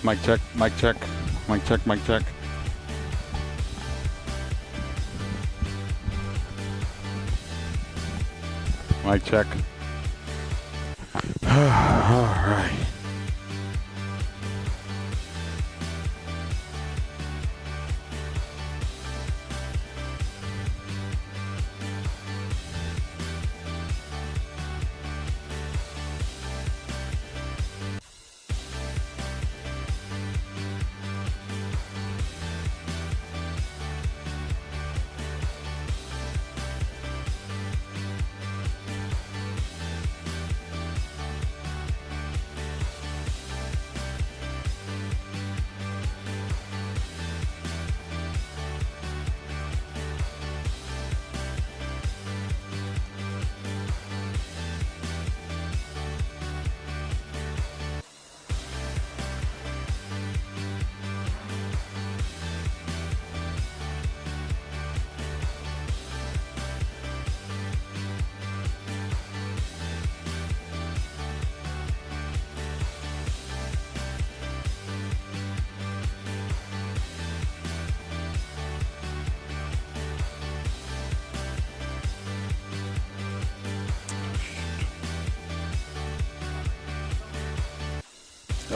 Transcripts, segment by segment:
Mic check, mic check, mic check, mic check. Mic check. All right.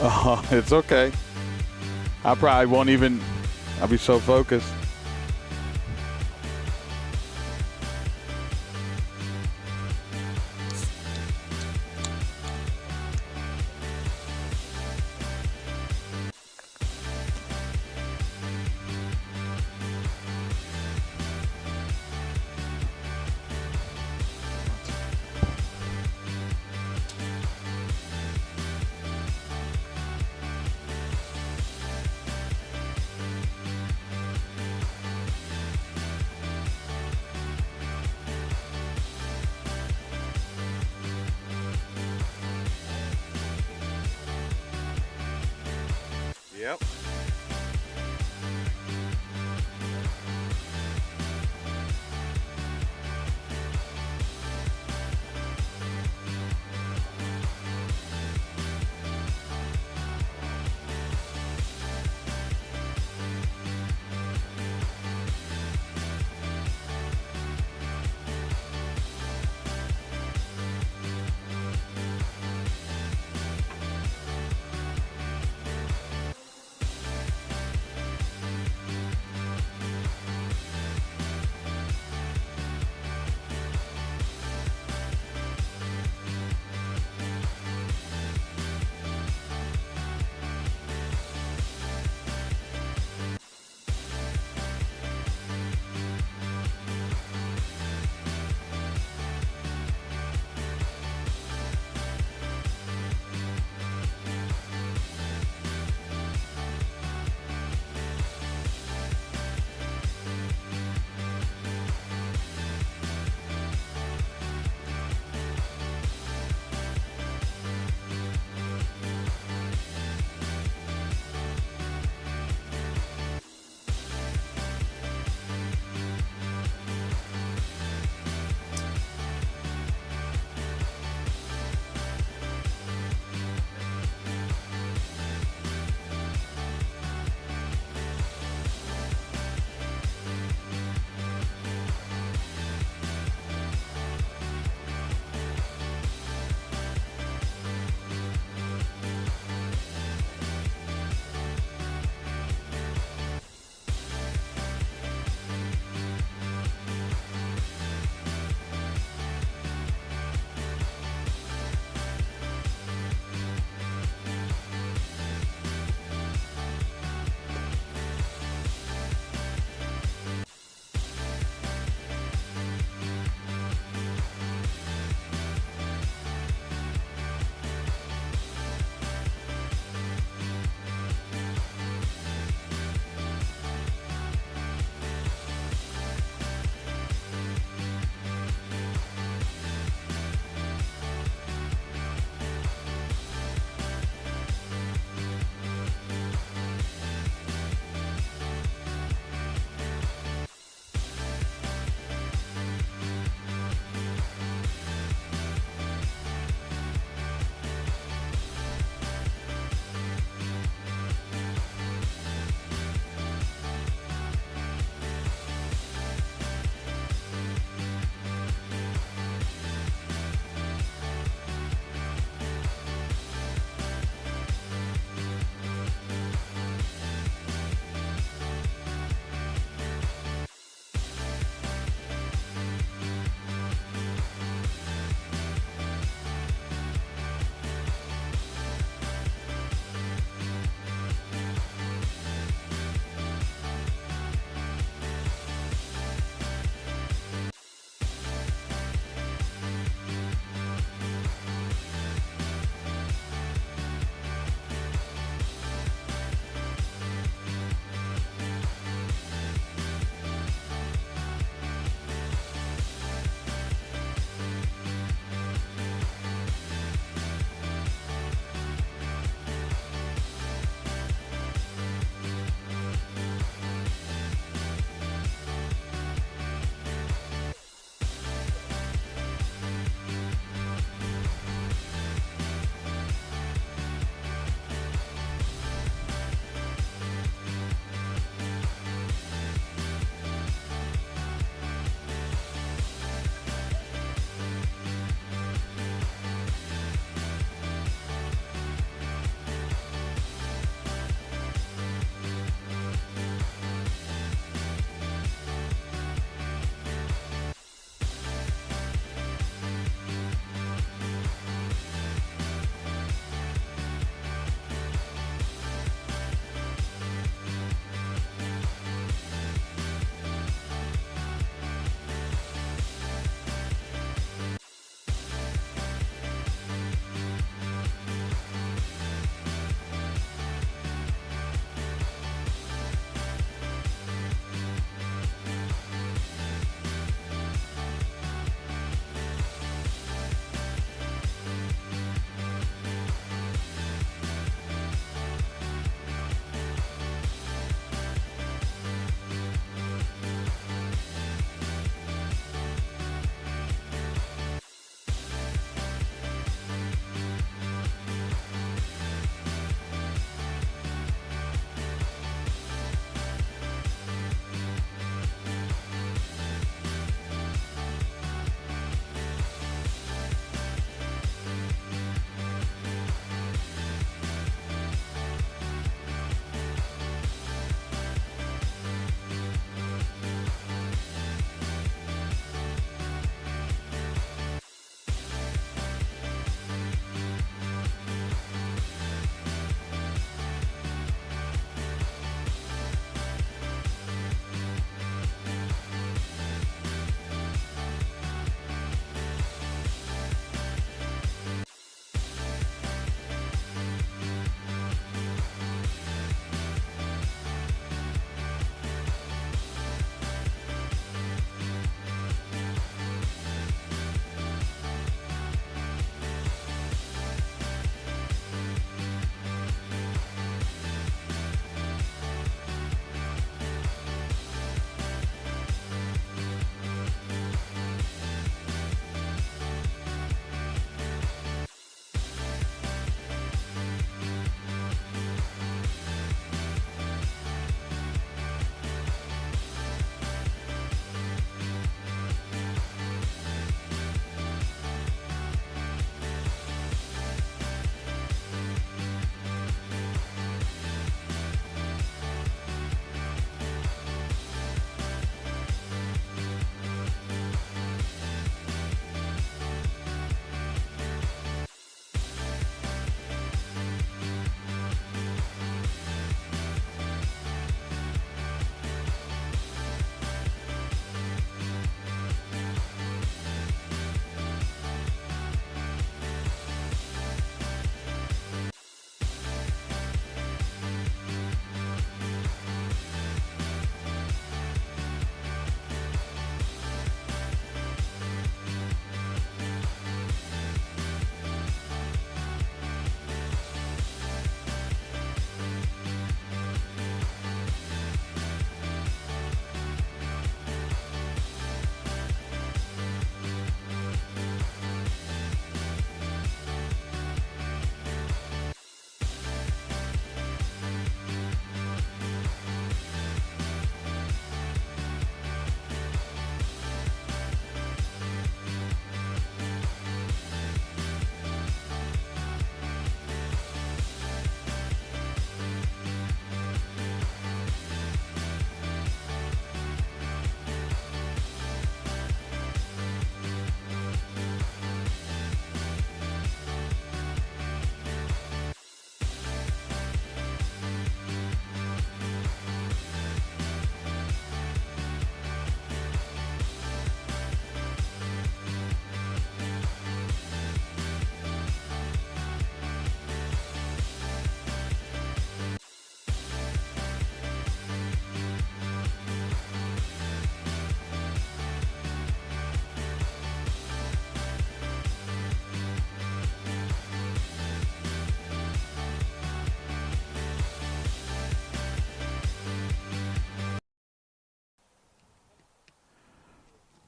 Oh, it's okay. I probably won't even, I'll be so focused. Yep.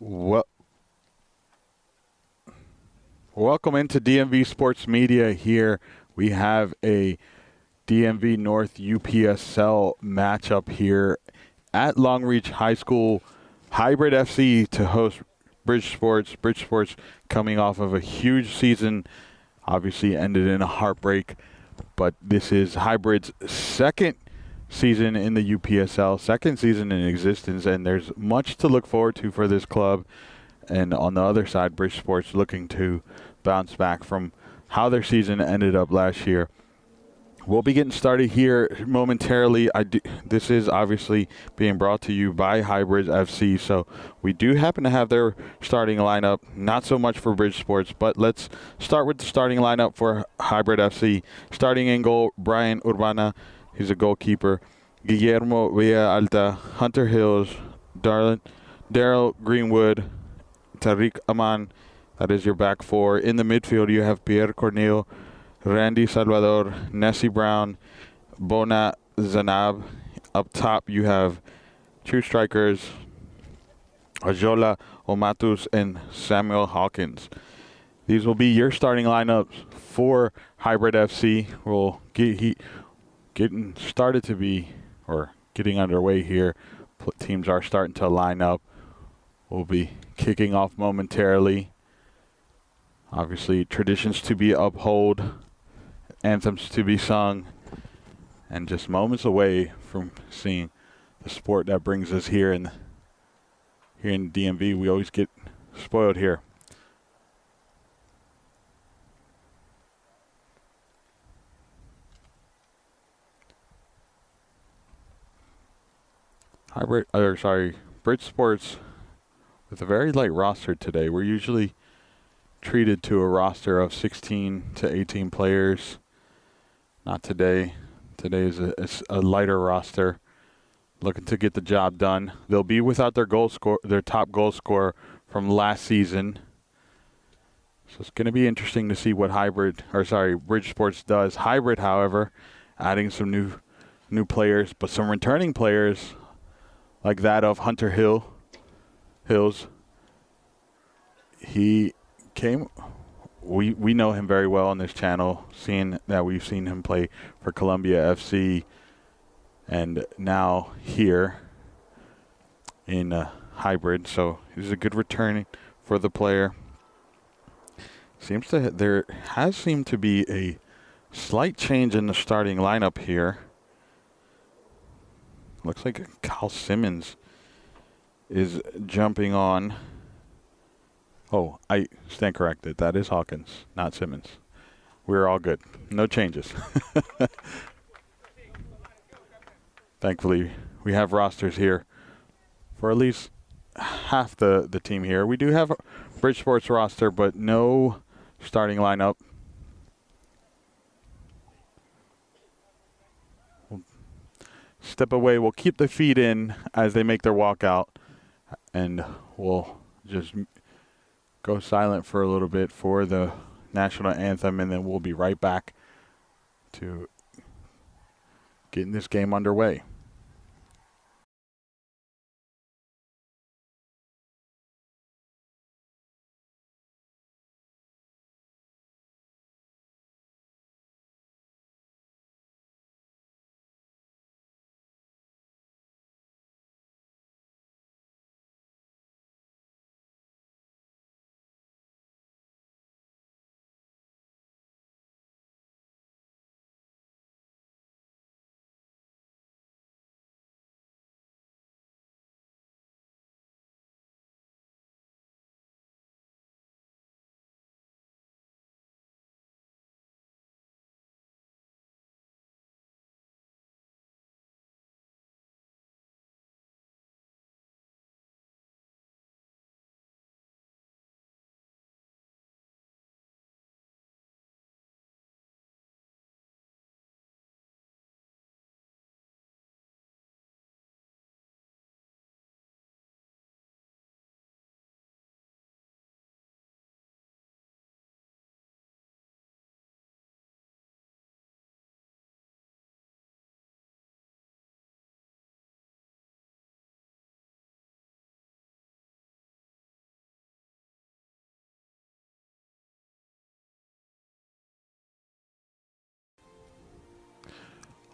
Well, welcome into DMV Sports Media here. We have a DMV North UPSL matchup here at Long Reach High School. Hybrid FC to host Bridge Sports. Bridge Sports coming off of a huge season, obviously ended in a heartbreak, but this is Hybrid's second season in the UPSL, second season in existence, and there's much to look forward to for this club. And on the other side, Bridge Sports looking to bounce back from how their season ended up last year. We'll be getting started here momentarily. This is obviously being brought to you by Hybrids FC, so we do happen to have their starting lineup. Not so much for Bridge Sports, but let's start with the starting lineup for Hybrid FC. Starting in goal, Brian Urbana. He's a goalkeeper. Guillermo Villalta, Hunter Hills, Daryl Greenwood, Tariq Aman. That is your back four. In the midfield, you have Pierre Cornel, Randy Salvador, Nessie Brown, Bona Zanab. Up top, you have two strikers, Ajola Omatus and Samuel Hawkins. These will be your starting lineups for Hybrid FC. We'll getting started to be, or getting underway here. Teams are starting to line up. We'll be kicking off momentarily. Obviously, traditions to be upheld, anthems to be sung, and just moments away from seeing the sport that brings us here in DMV. We always get spoiled here. Bridge Sports with a very light roster today. We're usually treated to a roster of 16 to 18 players. Not today. Today is a lighter roster, looking to get the job done. They'll be without their top goal scorer from last season. So it's going to be interesting to see what Bridge Sports does. Hybrid, however, adding some new players, but some returning players like that of Hunter Hills. He came. We know him very well on this channel, seeing that we've seen him play for Columbia FC, and now here in Hybrid. So he's a good returning for the player. There has seemed to be a slight change in the starting lineup here. Looks like Kyle Simmons is jumping on. Oh, I stand corrected. That is Hawkins, not Simmons. We're all good. No changes. Thankfully, we have rosters here for at least half the team here. We do have a Bridge Sports roster, but no starting lineup. We'll step away. We'll keep the feet in as they make their walk out, and we'll just go silent for a little bit for the national anthem, and then we'll be right back to getting this game underway.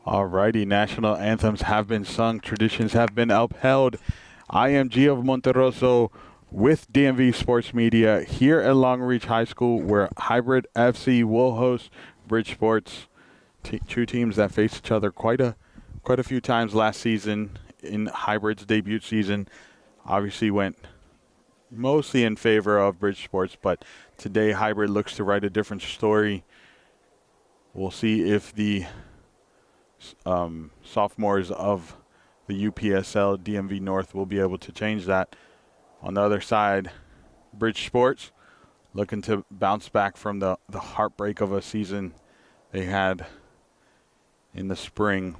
Alrighty, national anthems have been sung, traditions have been upheld. I am Gio Monterroso with DMV Sports Media here at Long Reach High School, where Hybrid FC will host Bridgeport's two teams that faced each other quite a few times last season. In Hybrid's debut season, obviously went mostly in favor of Bridgeport's, but today Hybrid looks to write a different story. We'll see if the sophomores of the UPSL DMV North will be able to change that. On the other side, Bridgeport's looking to bounce back from the heartbreak of a season they had in the spring.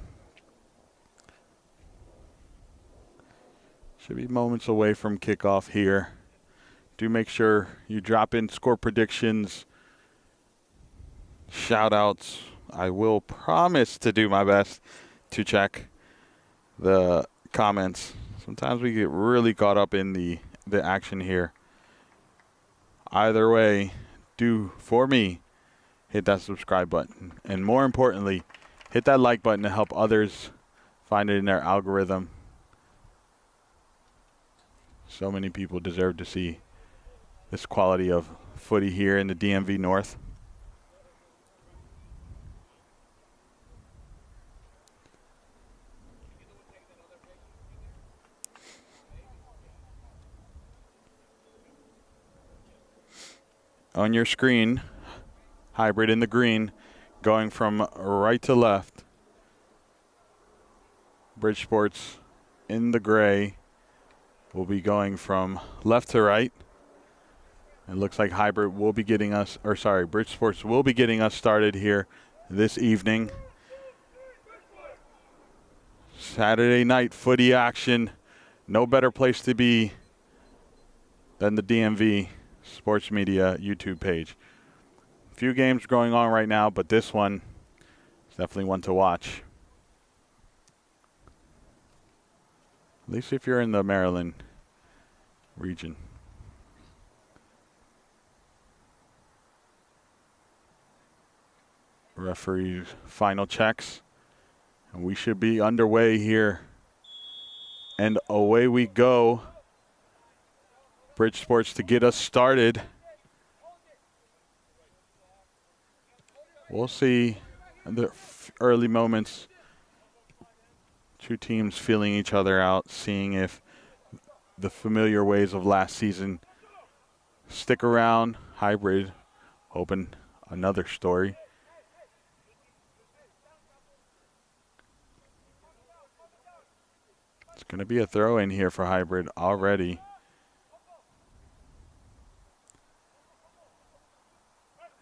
Should be moments away from kickoff here. Do make sure you drop in score predictions, shout outs. I will promise to do my best to check the comments. Sometimes we get really caught up in the action here. Either way, do, for me, hit that subscribe button. And more importantly, hit that like button to help others find it in their algorithm. So many people deserve to see this quality of footy here in the DMV North. On your screen, Hybrid in the green, going from right to left. Bridgeport's in the gray, will be going from left to right. It looks like Hybrid will be getting us, or sorry, Bridgeport's will be getting us started here this evening. Saturday night footy action. No better place to be than the DMV Sports Media YouTube page. A few games going on right now, but this one is definitely one to watch. At least if you're in the Maryland region. Referee's final checks, and we should be underway here. And away we go. Bridgeport's to get us started. We'll see in the early moments. Two teams feeling each other out, seeing if the familiar ways of last season stick around. Hybrid hoping another story. It's going to be a throw in here for Hybrid already.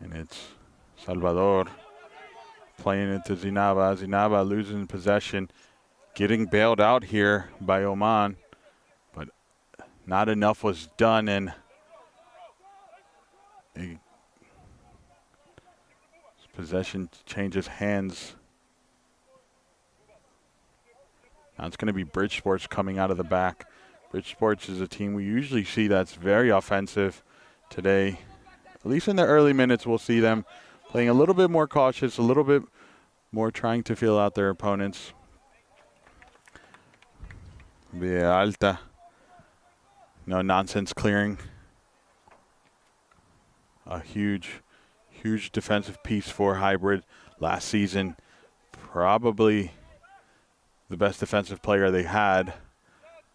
And it's Salvador playing it to Zinaba. Zinaba losing possession, getting bailed out here by Oman, but not enough was done, and possession changes hands. Now it's going to be Bridgeport's coming out of the back. Bridgeport's is a team we usually see that's very offensive. Today, at least in the early minutes, we'll see them playing a little bit more cautious, a little bit more trying to feel out their opponents. Via Alta. No nonsense clearing. A huge defensive piece for Hybrid last season. Probably the best defensive player they had.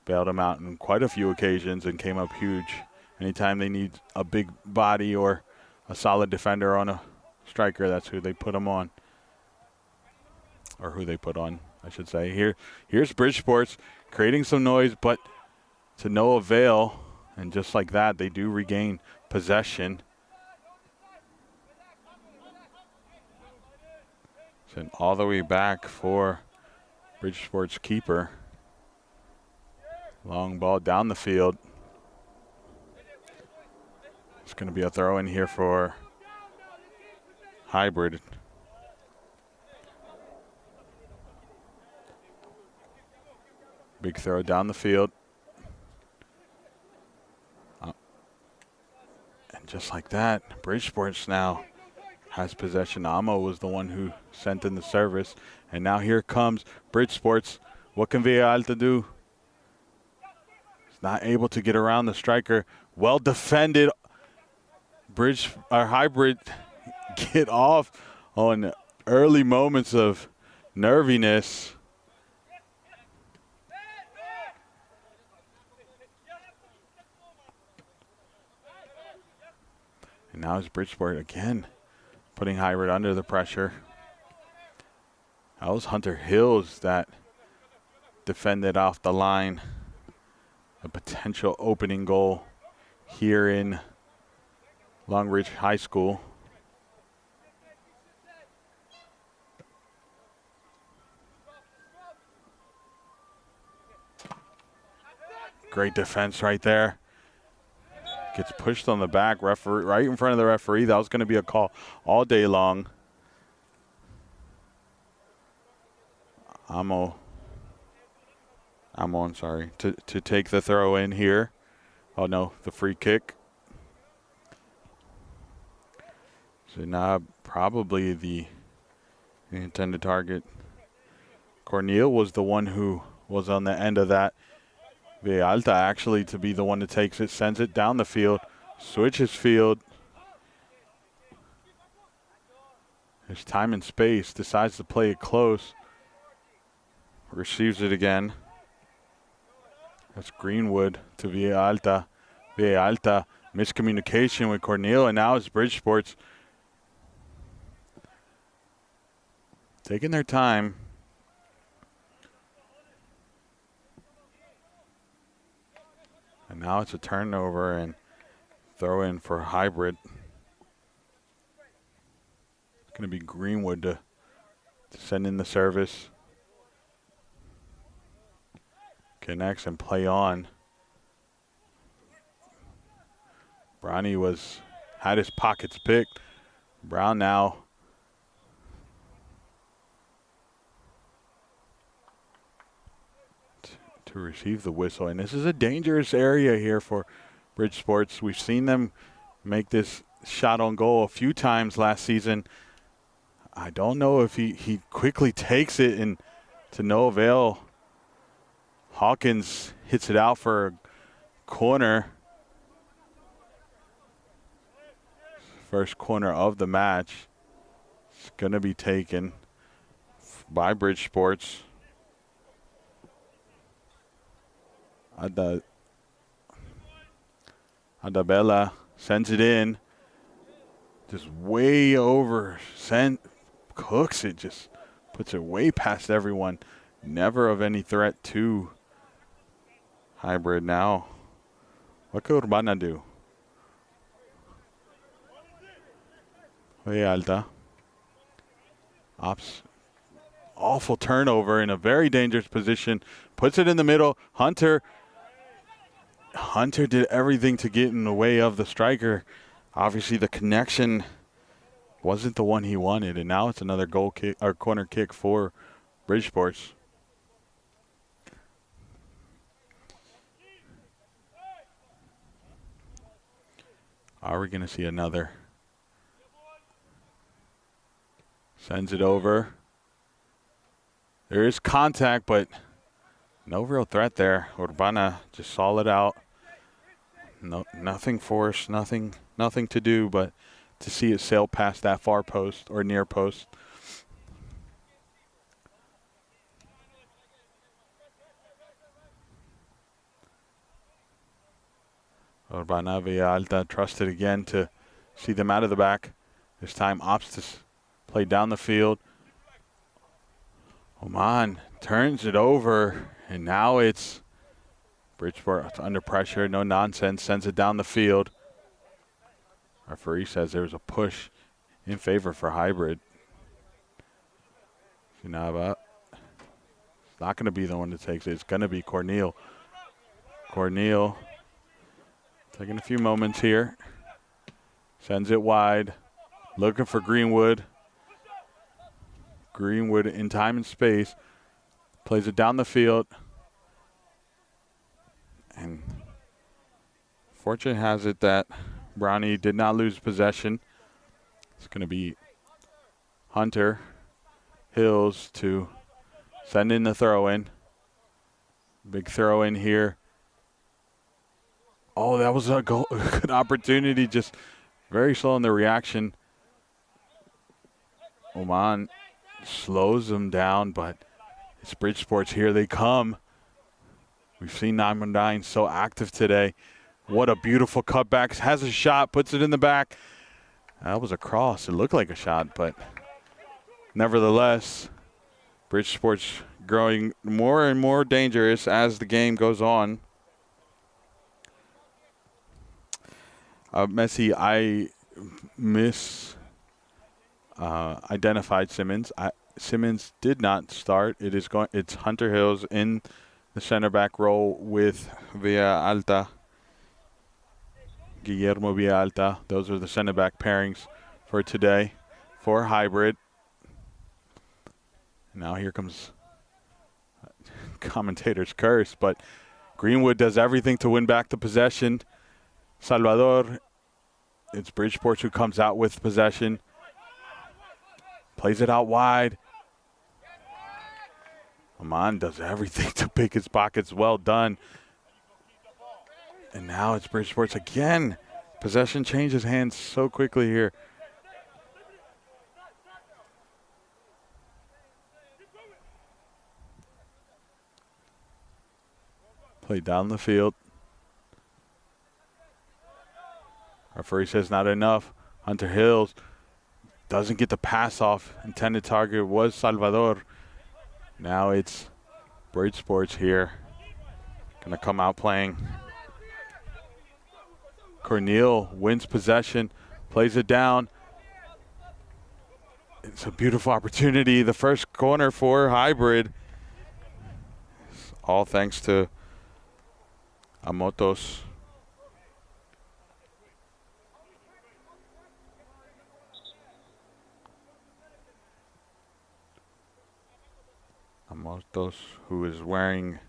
Bailed them out on quite a few occasions and came up huge. Anytime they need a big body or a solid defender on a striker, that's who they put them on. Or who they put on, I should say. Here's Bridgeport's creating some noise, but to no avail. And just like that, they do regain possession. Sent all the way back for Bridgeport's keeper. Long ball down the field. It's going to be a throw in here for Hybrid. Big throw down the field. And just like that, Bridgeport's now has possession. Amo was the one who sent in the service. And now here comes Bridge Sports. What can Villalta do? He's not able to get around the striker. Well defended. Hybrid get off on early moments of nerviness. And now it's Bridgeport again putting Hybrid under the pressure. That was Hunter Hills that defended off the line. A potential opening goal here in Long Ridge High School. Great defense right there. Gets pushed on the back, referee right in front of the referee. That was going to be a call all day long. I'm sorry, to take the throw in here. Oh no, the free kick. So now probably the intended target. Cornel was the one who was on the end of that. Villalta actually to be the one that takes it, sends it down the field, switches field. There's time and space, decides to play it close. Receives it again. That's Greenwood to Villalta. Villalta, miscommunication with Cornel, and now it's Bridgeport's taking their time. And now it's a turnover and throw in for Hybrid. It's going to be Greenwood to send in the service. Connects and play on. Brownie had his pockets picked. Brown now to receive the whistle. And this is a dangerous area here for Bridge Sports. We've seen them make this shot on goal a few times last season. I don't know if he quickly takes it and to no avail. Hawkins hits it out for a corner. First corner of the match. It's going to be taken by Bridge Sports. Adabella sends it in. Just way over. Cooks it. Just puts it way past everyone. Never of any threat to Hybrid now. What could Urbana do? Villalta. Ops. Awful turnover in a very dangerous position. Puts it in the middle. Hunter did everything to get in the way of the striker. Obviously the connection wasn't the one he wanted, and now it's another goal kick or corner kick for Bridgeports. Are we going to see another? Sends it over. There is contact, but no real threat there. Urbana just solid out. No, nothing forced, nothing to do, but to see it sail past that far post or near post. Urbana Villalta trusted again to see them out of the back. This time opts to play down the field. Oman turns it over, and now it's Bridgeport under pressure, no nonsense, sends it down the field. Referee says there was a push in favor for Hybrid. Funaba. It's not going to be the one that takes it. It's going to be Cornel. Cornel taking a few moments here. Sends it wide. Looking for Greenwood. Greenwood in time and space. Plays it down the field. And fortune has it that Brownie did not lose possession. It's going to be Hunter Hills to send in the throw-in. Big throw-in here. Oh, that was a good opportunity. Just very slow in the reaction. Oman slows them down, but it's Bridgeport's. Here they come. We've seen 9-9 so active today. What a beautiful cutback. Has a shot, puts it in the back. That was a cross. It looked like a shot, but nevertheless, Bridgeport's growing more and more dangerous as the game goes on. Messi, I identified Simmons. Simmons did not start. It's Hunter Hills in the center back role with Villalta, Guillermo Villalta. Those are the center back pairings for today for hybrid. Now here comes commentator's curse, but Greenwood does everything to win back the possession. Salvador, it's Bridgeport who comes out with possession. Plays it out wide. Oman does everything to pick his pockets. Well done. And now it's Bridgeport's again. Possession changes hands so quickly here. Play down the field. Referee says not enough. Hunter Hills doesn't get the pass off. Intended target was Salvador. Now it's Bridgeport's here. Gonna come out playing. Cornel wins possession, plays it down. It's a beautiful opportunity. The first corner for hybrid. All thanks to Amotos. Amotos, who is wearing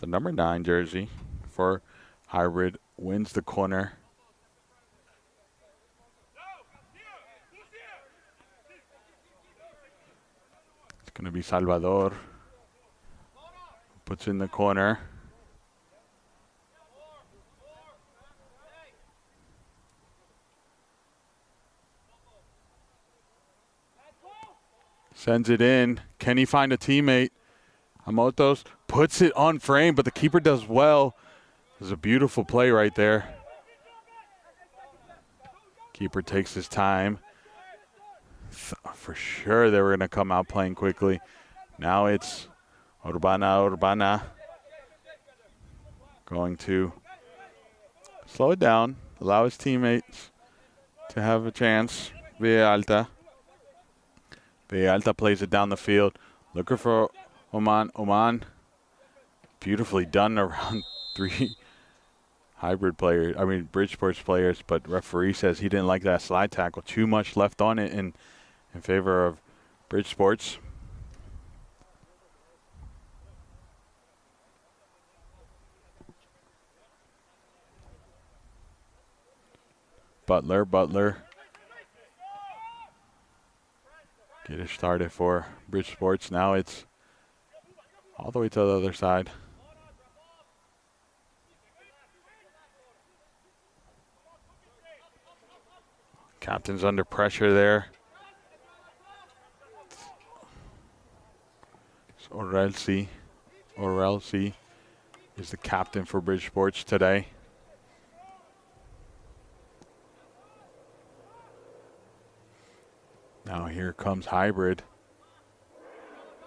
the number 9 jersey for hybrid, wins the corner. It's going to be Salvador. Puts in the corner. Sends it in. Can he find a teammate? Amotos puts it on frame, but the keeper does well. There's a beautiful play right there. Keeper takes his time. For sure they were going to come out playing quickly. Now it's Urbana going to slow it down, allow his teammates to have a chance. Villalta plays it down the field. Looking for Oman. Oman, beautifully done around 3 Bridgeport's players, but referee says he didn't like that slide tackle. Too much left on it in favor of Bridgeport's. Butler. Get it started for Bridgeport's. Now it's all the way to the other side. Captain's under pressure there. So Orelsi is the captain for Bridgeport's today. Now here comes hybrid.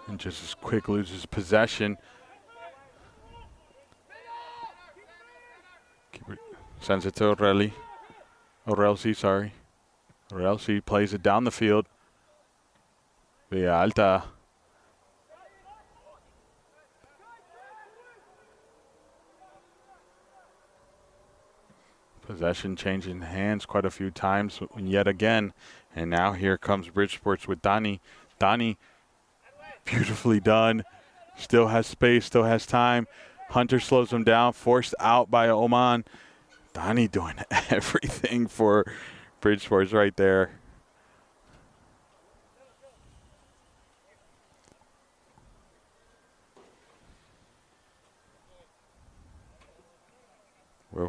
And just as quick loses possession. Keeper sends it to Orelsi. Orelsi plays it down the field. Villalta. Possession changing hands quite a few times yet again. And now here comes Bridgeport's with Donnie. Donnie, beautifully done. Still has space, still has time. Hunter slows him down, forced out by Oman. Donnie doing everything for Bridgeport's right there.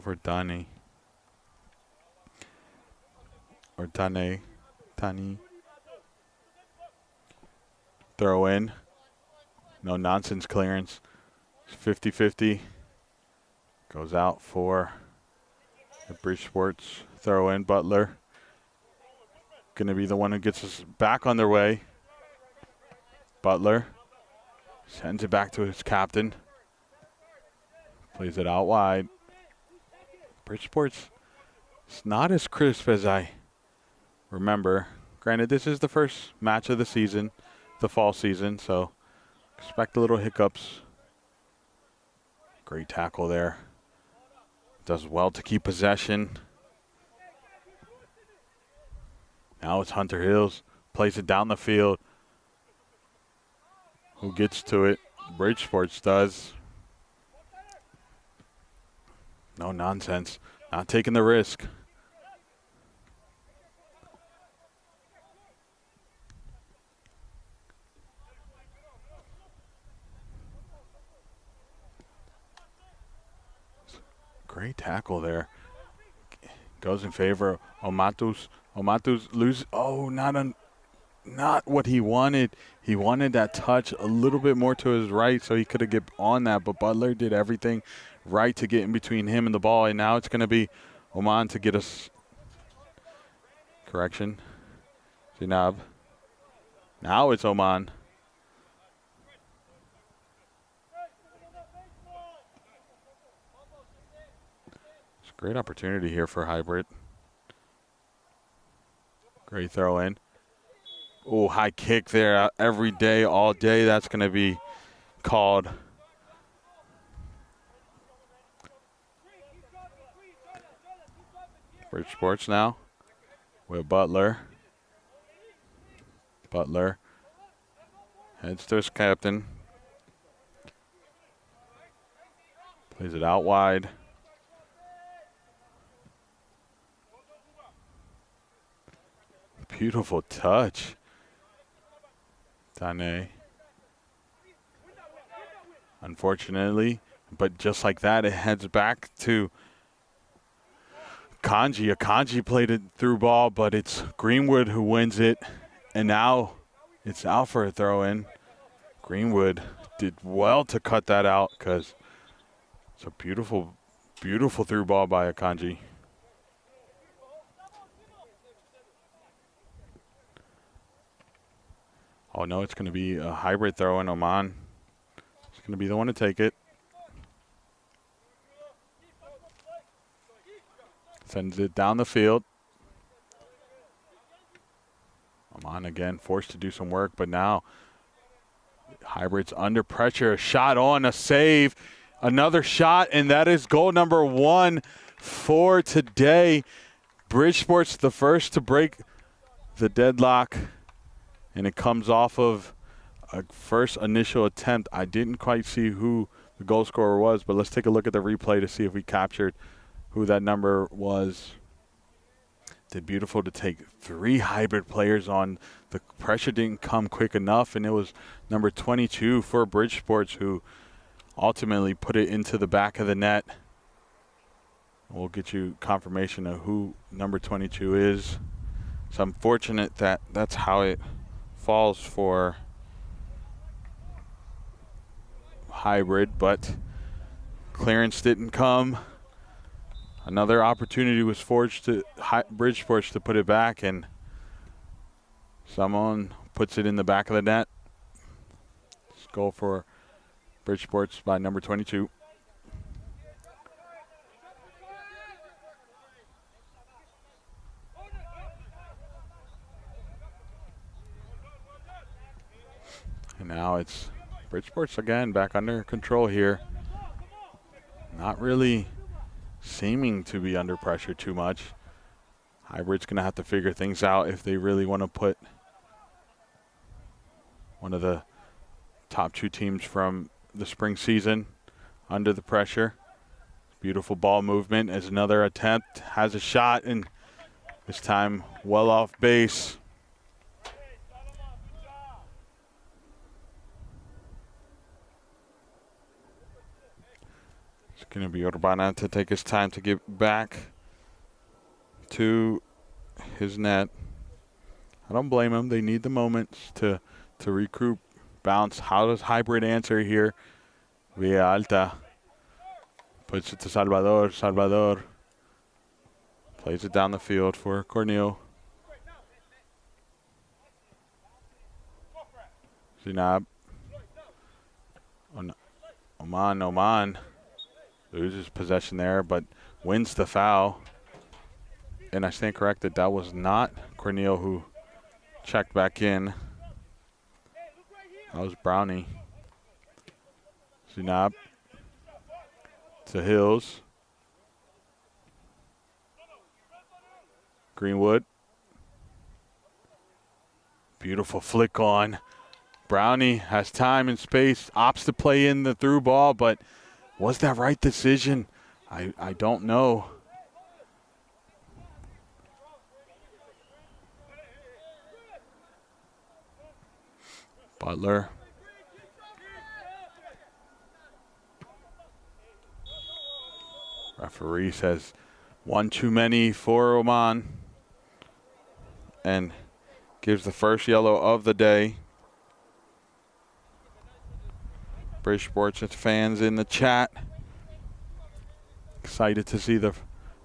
for Tani. Or Tani. Throw in. No nonsense clearance. 50-50. Goes out for the Bridgeport's throw in. Butler. Going to be the one who gets us back on their way. Butler sends it back to his captain. Plays it out wide. Bridgeport's it's not as crisp as I remember. Granted, this is the first match of the season, the fall season, so expect a little hiccups. Great tackle there. Does well to keep possession. Now it's Hunter Hills. Plays it down the field. Who gets to it? Bridgeport's does. No nonsense. Not taking the risk. Great tackle there. Goes in favor of Omatus. Omatus loses. Oh, not what he wanted. He wanted that touch a little bit more to his right so he could have get on that, but Butler did everything right to get in between him and the ball, and now it's going to be Oman to get us. Correction. Zinab. Now it's Oman. It's a great opportunity here for Hybrid. Great throw in. Oh, high kick there. Every day, all day, that's going to be called. Bridgeport's now with Butler. Butler heads to his captain. Plays it out wide. Beautiful touch. Tane. Unfortunately, but just like that, it heads back to Kanji. Akanji played it through ball, but it's Greenwood who wins it. And now it's out for a throw-in. Greenwood did well to cut that out because it's a beautiful, beautiful through ball by Akanji. Oh, no, it's going to be a hybrid throw-in. Oman is going to be the one to take it. Sends it down the field. Oman again forced to do some work, but now Hybrid's under pressure. A shot on, a save, another shot, and that is goal number 1 for today. Bridgeport's the first to break the deadlock, and it comes off of a first initial attempt. I didn't quite see who the goal scorer was, but let's take a look at the replay to see if we captured who that number was. Did beautiful to take 3 hybrid players on. The pressure didn't come quick enough, and it was number 22 for Bridgeport who ultimately put it into the back of the net. We'll get you confirmation of who number 22 is. So I'm fortunate that that's how it falls for hybrid, but clearance didn't come. Another opportunity was forged to Bridgeport to put it back, and someone puts it in the back of the net. Let's go for Bridgeport's by number 22. And now it's Bridgeport's again back under control here. Not really seeming to be under pressure too much. Hybrid's going to have to figure things out if they really want to put one of the top 2 teams from the spring season under the pressure. Beautiful ball movement as another attempt. Has a shot, and this time well off base. going to be Urbana to take his time to get back to his net. I don't blame him. They need the moments to recruit, bounce. How does Hybrid answer here? Via Alta. Puts it to Salvador. Salvador plays it down the field for Cornel. Zinab. Oman loses possession there, but wins the foul. And I stand corrected, that was not Cornel who checked back in. That was Brownie. Zinab to Hills. Greenwood. Beautiful flick on. Brownie has time and space, opts to play in the through ball, but was that right decision? I don't know. Butler. Referee says one too many for Oman and gives the first yellow of the day. British Sports fans in the chat excited to see the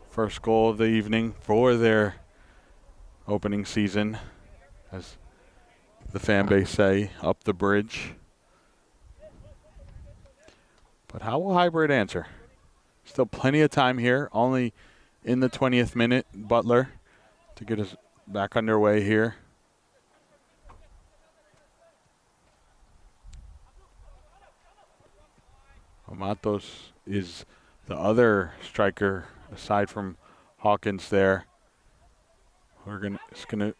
first goal of the evening for their opening season, as the fan base say, up the bridge. But how will Hybrid answer? Still plenty of time here, only in the 20th minute. Butler to get us back underway here. Matos is the other striker aside from Hawkins there.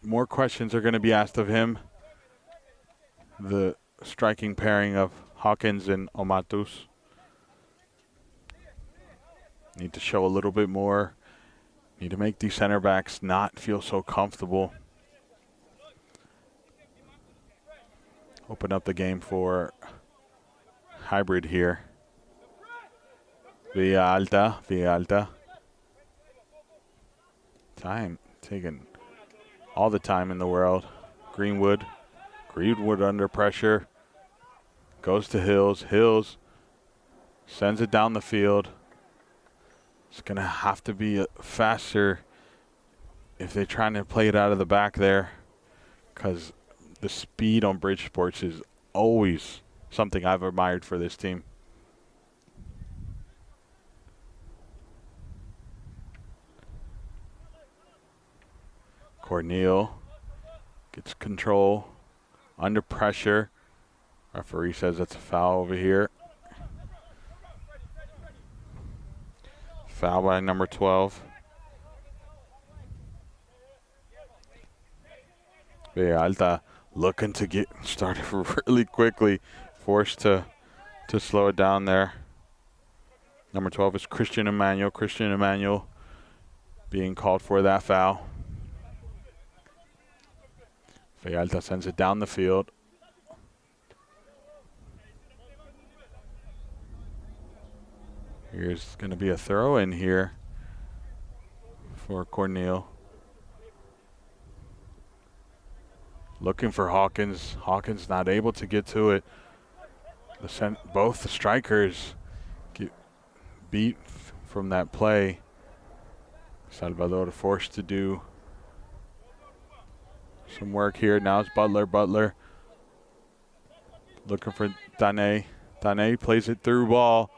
More questions are gonna be asked of him. The striking pairing of Hawkins and Omatus. Need to show a little bit more. Need to make these center backs not feel so comfortable. Open up the game for Hybrid here. Via Alta. Time, taking all the time in the world. Greenwood under pressure. Goes to Hills. Hills sends it down the field. It's going to have to be faster if they're trying to play it out of the back there, because the speed on Bridge Sports is always something I've admired for this team. Cornel gets control, under pressure. Referee says that's a foul over here. Foul by number 12. Alta looking to get started really quickly. Forced to slow it down there. Number 12 is Christian Emmanuel. Christian Emmanuel being called for that foul. Alta sends it down the field. Here's going to be a throw in here for Cornel. Looking for Hawkins. Hawkins not able to get to it. Both the strikers get beat from that play. Salvador forced to do some work here. Now it's Butler. Butler looking for Dane. Dane plays it through ball.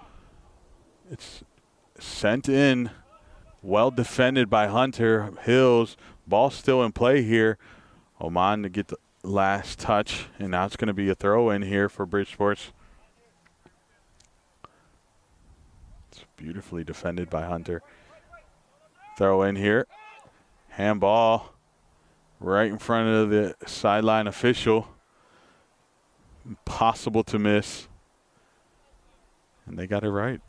It's sent in. Well defended by Hunter. Hills. Ball still in play here. Oman to get the last touch. And now it's going to be a throw in here for Bridge Sports. It's beautifully defended by Hunter. Throw in here. Handball. Right in front of the sideline official. Impossible to miss. And they got it right.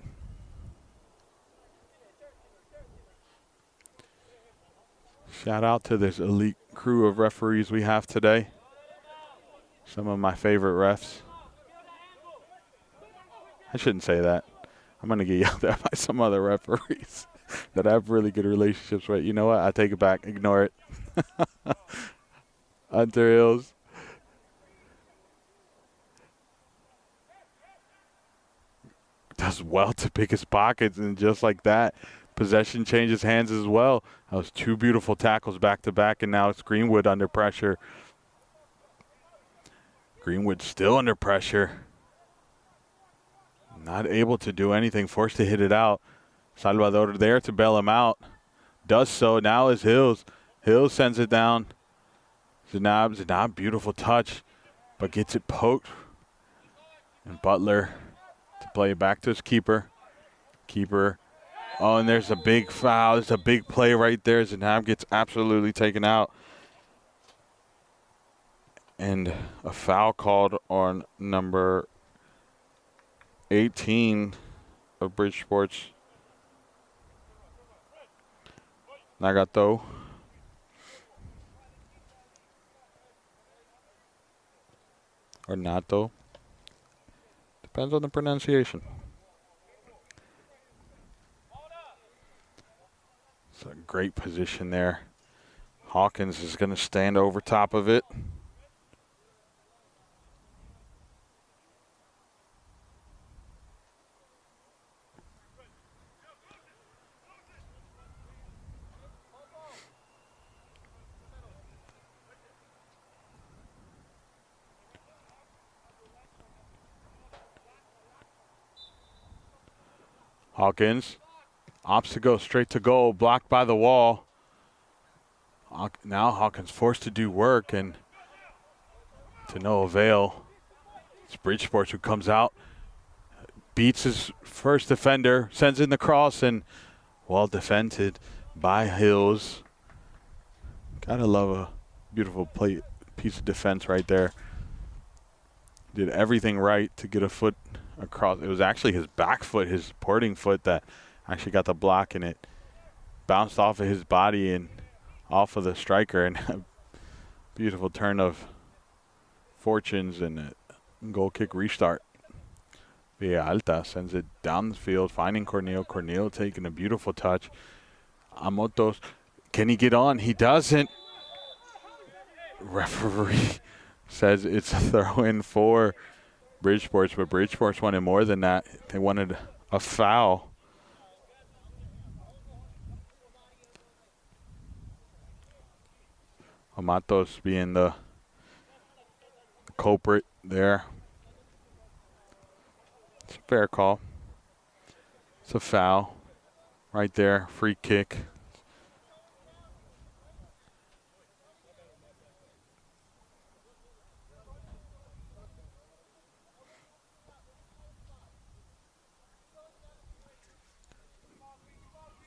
Shout out to this elite crew of referees we have today. Some of my favorite refs. I shouldn't say that. I'm going to get yelled at by some other referees that I have really good relationships with. You know what? I take it back. Ignore it. Hunter Hills. Does well to pick his pockets, and just like that, possession changes hands as well. That was two beautiful tackles back to back, and now it's Greenwood under pressure. Greenwood still under pressure. Not able to do anything, forced to hit it out. Salvador there to bail him out. Does so. Now is Hills. Hills sends it down. Zanab, beautiful touch, but gets it poked. And Butler to play it back to his keeper. Oh, and there's a big foul. There's a big play right there. Zanab gets absolutely taken out. And a foul called on number 18 of Bridgeport's. Nagato. Or Nato. Depends on the pronunciation. It's a great position there. Hawkins is going to stand over top of it. Hawkins opts to go straight to goal, blocked by the wall. Now Hawkins forced to do work, and to no avail. It's Bridgeport who comes out, beats his first defender, sends in the cross, and well defended by Hills. Gotta love a beautiful piece of defense right there. Did everything right to get a foot across. It was actually his back foot, his supporting foot, that actually got the block, and it bounced off of his body and off of the striker, and a beautiful turn of fortunes and a goal kick restart. Villa Alta sends it down the field, finding Cornel. Cornel taking a beautiful touch. Amotos, can he get on? He doesn't. Referee says it's a throw-in for Bridgeports, but Bridgeports wanted more than that. They wanted a foul. Amatos being the culprit there. It's a fair call. It's a foul right there, free kick.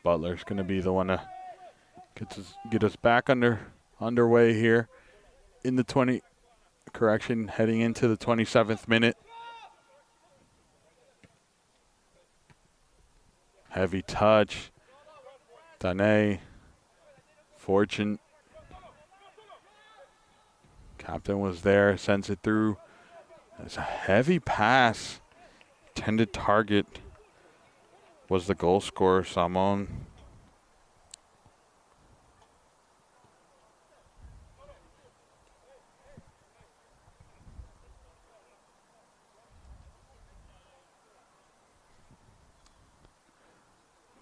Butler's going to be the one to get us back underway here in the heading into the 27th minute. Heavy touch. Dane. Fortune. Captain was there, sends it through. It's a heavy pass. Intended target was the goal scorer, Samon.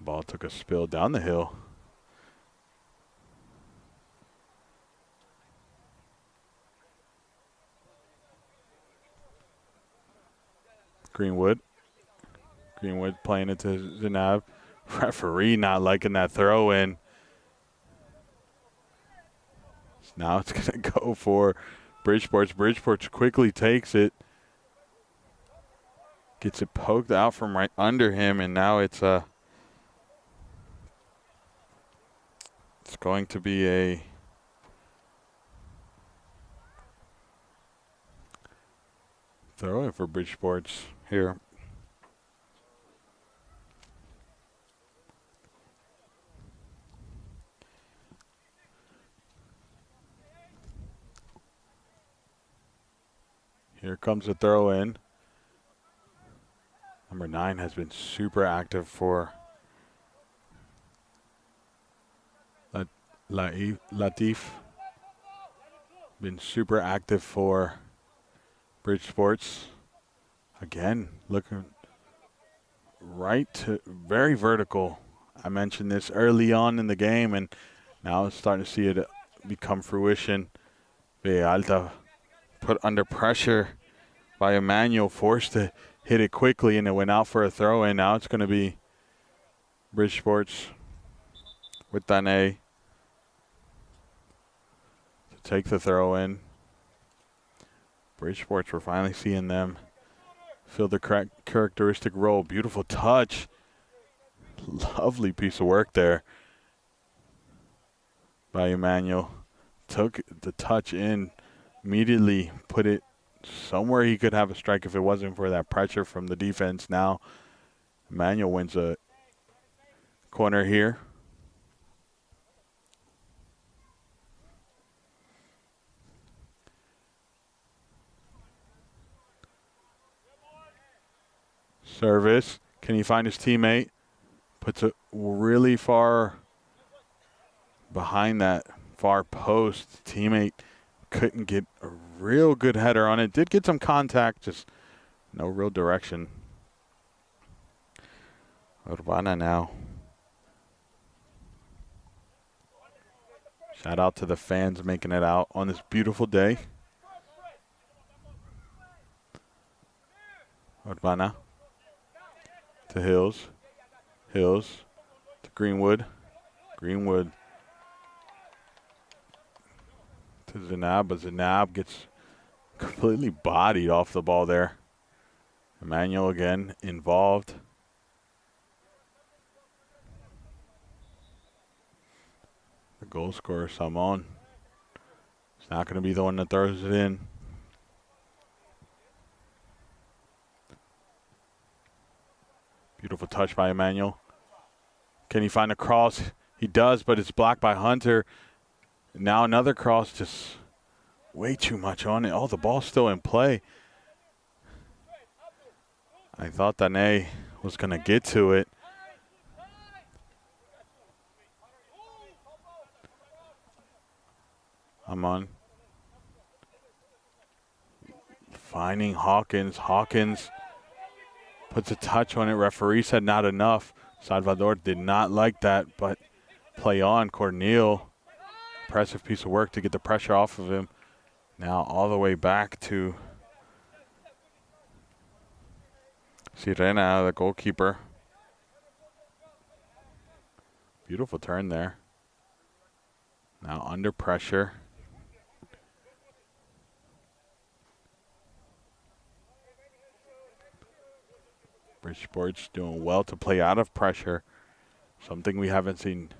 Ball took a spill down the hill. Greenwood playing it to Zanab. Referee not liking that throw in. Now it's going to go for Bridgeports. Bridgeports quickly takes it. Gets it poked out from right under him, and now it's going to be a throw in for Bridgeports here. Here comes a throw in. Number 9 has been super active for Latif. Been super active for Bridge Sports. Again, looking right to very vertical. I mentioned this early on in the game, and now it's starting to see it become fruition. Alta put under pressure by Emmanuel, forced to hit it quickly, and it went out for a throw, and now it's going to be Bridge Sports with Dane to take the throw in. Bridge Sports, we're finally seeing them fill the characteristic role. Beautiful touch. Lovely piece of work there by Emmanuel. Took the touch in, immediately put it somewhere he could have a strike if it wasn't for that pressure from the defense. Now Emmanuel wins a corner here. Service. Can he find his teammate? Puts it really far behind that far post. Teammate couldn't get a real good header on it. Did get some contact, just no real direction. Urbana now. Shout out to the fans making it out on this beautiful day. Urbana to Hills. Hills to Greenwood. Greenwood to Zanab, but Zanab gets completely bodied off the ball there. Emmanuel again involved. The goal scorer, Samon. It's not going to be the one that throws it in. Beautiful touch by Emmanuel. Can he find a cross? He does, but it's blocked by Hunter. Now another cross, just way too much on it. Oh, the ball's still in play. I thought Dane was going to get to it. I'm on. Finding Hawkins. Hawkins puts a touch on it. Referee said not enough. Salvador did not like that, but play on. Cornel, impressive piece of work to get the pressure off of him. Now all the way back to Sirena, the goalkeeper. Beautiful turn there. Now under pressure. Bridge Sports doing well to play out of pressure. Something we haven't seen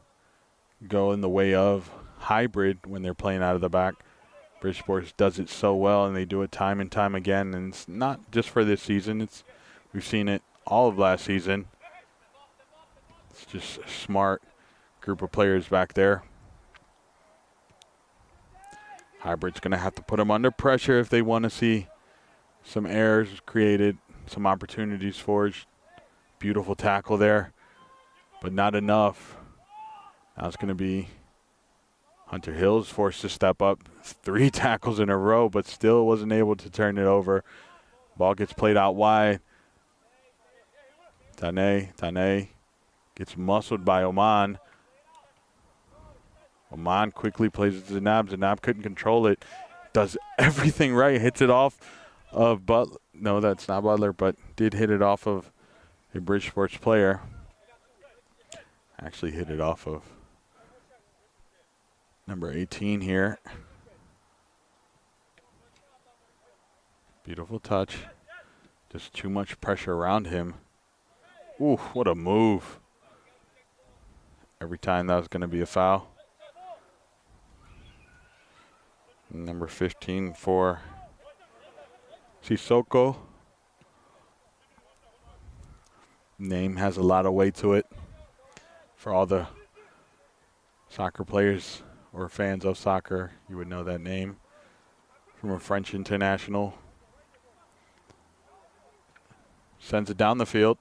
go in the way of hybrid when they're playing out of the back. Bridge Sports does it so well, and they do it time and time again. And it's not just for this season. We've seen it all of last season. It's just a smart group of players back there. Hybrid's going to have to put them under pressure if they want to see some errors created, some opportunities forged. Beautiful tackle there, but not enough. Now it's going to be Hunter Hills forced to step up. 3 tackles in a row, but still wasn't able to turn it over. Ball gets played out wide. Tane gets muscled by Oman. Oman quickly plays it to Zanab. Zanab couldn't control it. Does everything right. Hits it off of Butler. No, that's not Butler, but did hit it off of a Bridge Sports player. Actually hit it off of number 18 here. Beautiful touch. Just too much pressure around him. Ooh, what a move. Every time that was going to be a foul. Number 15 for Sissoko. Name has a lot of weight to it. For all the soccer players or fans of soccer, you would know that name from a French international. Sends it down the field.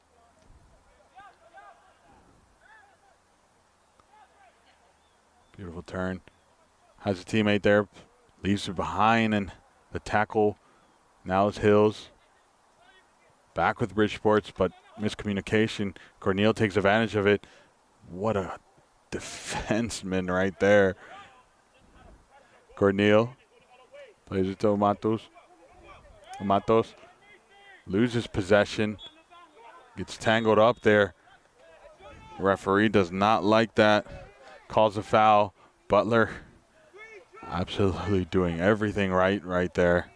Beautiful turn. Has a teammate there. Leaves it behind, and the tackle now is Hills. Back with Bridgeport's, but miscommunication. Cornel takes advantage of it. What a defenseman right there. Cornel plays it to Matos. Matos loses possession. Gets tangled up there. Referee does not like that. Calls a foul. Butler absolutely doing everything right there.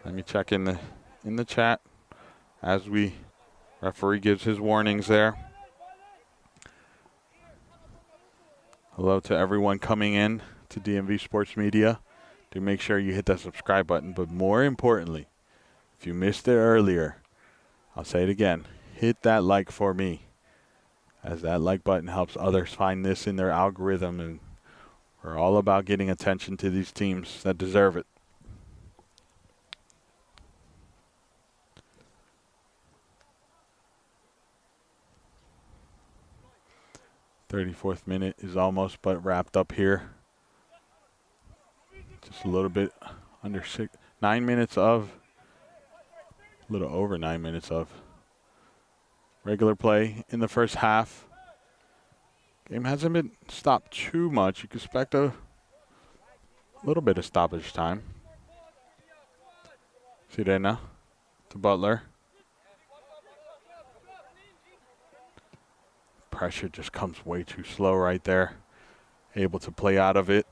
Let me check in the chat as referee gives his warnings there. Hello to everyone coming in to DMV Sports Media. Do make sure you hit that subscribe button, but more importantly, if you missed it earlier, I'll say it again, hit that like for me, as that like button helps others find this in their algorithm, and we're all about getting attention to these teams that deserve it. '34th minute is almost but wrapped up here. Just a little bit under 9 minutes of, a little over 9 minutes of regular play in the first half. Game hasn't been stopped too much. You can expect a little bit of stoppage time. Sirena to Butler. Pressure just comes way too slow right there. Able to play out of it.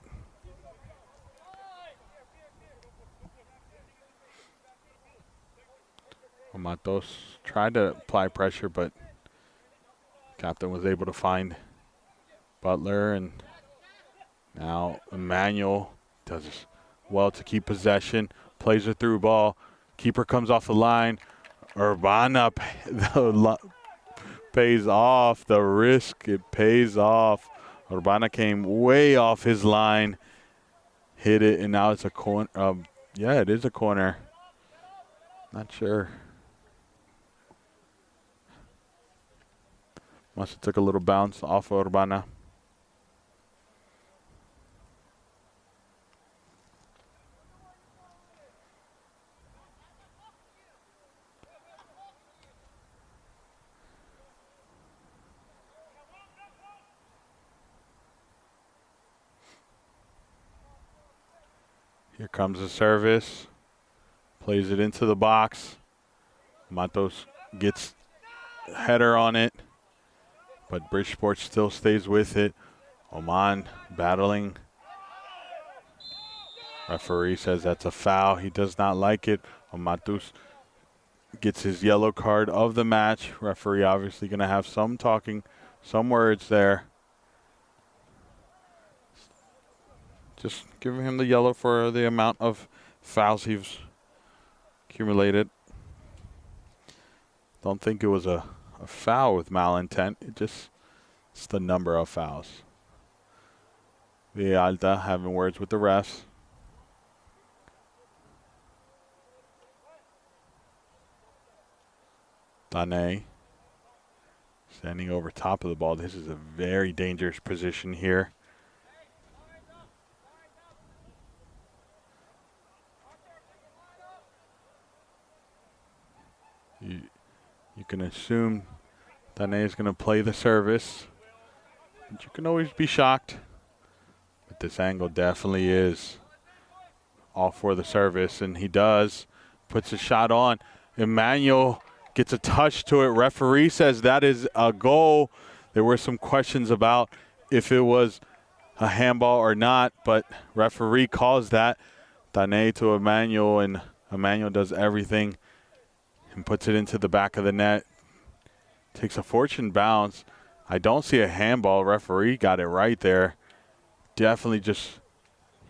Matos tried to apply pressure, but captain was able to find Butler, and now Emmanuel does well to keep possession, plays a through ball. Keeper comes off the line. Urbana pays off the risk. It pays off. Urbana came way off his line, hit it, and now it's a corner. Yeah, it is a corner. Not sure. Must have took a little bounce off of Urbana. Here comes the service. Plays it into the box. Matos gets a header on it, but Bridgeport still stays with it. Oman battling. Referee says that's a foul. He does not like it. Matos gets his yellow card of the match. Referee obviously going to have some words there. Just giving him the yellow for the amount of fouls he's accumulated. Don't think it was a foul with malintent. It's the number of fouls. Villalta having words with the refs. Dane standing over top of the ball. This is a very dangerous position here. You can assume Dane is going to play the service, but you can always be shocked. But this angle definitely is all for the service, and he does. Puts a shot on. Emmanuel gets a touch to it. Referee says that is a goal. There were some questions about if it was a handball or not, but referee calls that. Dane to Emmanuel, and Emmanuel does everything and puts it into the back of the net. Takes a fortune bounce. I don't see a handball. Referee got it right there. Definitely just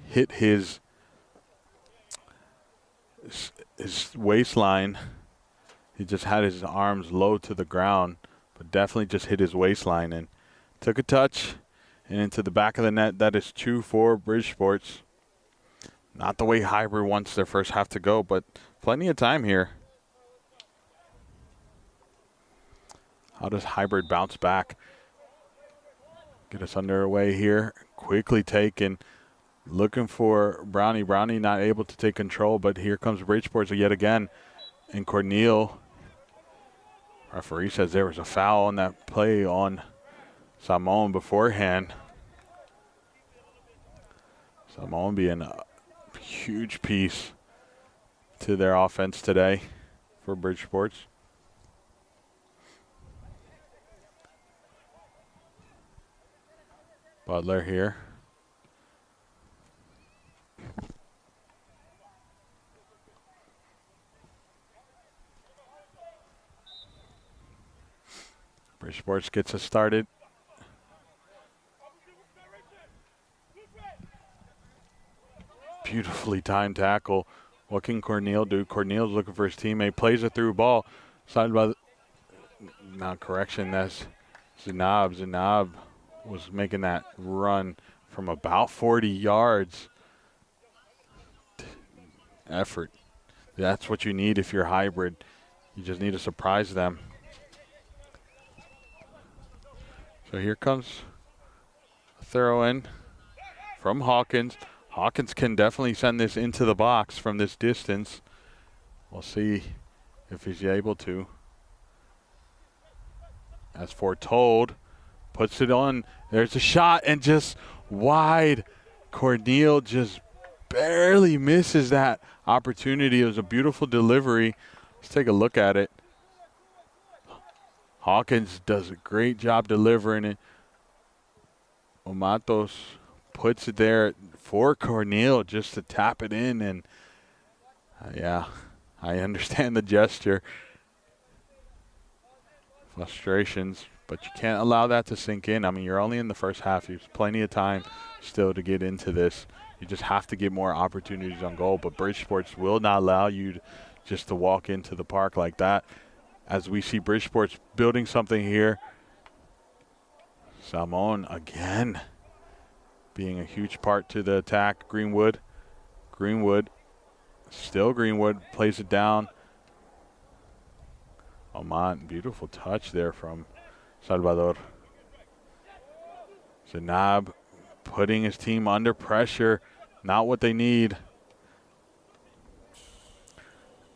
hit his waistline. He just had his arms low to the ground, but definitely just hit his waistline and took a touch and into the back of the net. That is 2 for Bridgeport's. Not the way Hybrid wants their first half to go, but plenty of time here. How does Hybrid bounce back? Get us underway here. Quickly taken. Looking for Brownie. Brownie not able to take control, but here comes Bridgeport yet again. And Cornel. Referee says there was a foul on that play on Simone beforehand. Simone being a huge piece to their offense today for Bridgeport. Butler here. Bridgeport gets us started. Beautifully timed tackle. What can Cornel do? Cornel's looking for his teammate. Plays a through ball. Sided by the, not correction, that's Zanab. Zanab was making that run from about 40 yards. Effort. That's what you need if you're hybrid. You just need to surprise them. So here comes a throw in from Hawkins. Hawkins can definitely send this into the box from this distance. We'll see if he's able to. As foretold, puts it on. There's a shot and just wide. Cornel just barely misses that opportunity. It was a beautiful delivery. Let's take a look at it. Hawkins does a great job delivering it. Omatos puts it there for Cornel just to tap it in. And, yeah, I understand the gesture. Frustrations, but you can't allow that to sink in. I mean, you're only in the first half. You have plenty of time still to get into this. You just have to get more opportunities on goal. But Bridgeport will not allow you just to walk into the park like that. As we see Bridgeport building something here. Salmon again being a huge part to the attack. Greenwood, still Greenwood, plays it down. Oman, beautiful touch there from Salvador. Zanab putting his team under pressure. Not what they need.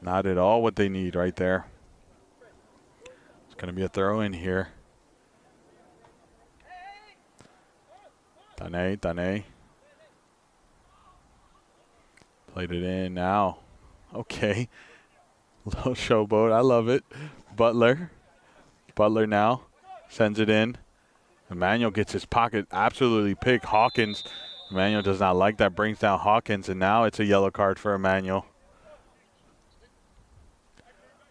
Not at all what they need right there. It's going to be a throw in here. Tane. Played it in now. Okay. Little showboat. I love it. Butler now sends it in. Emmanuel gets his pocket absolutely picked. Hawkins. Emmanuel does not like that. Brings down Hawkins, and now it's a yellow card for Emmanuel.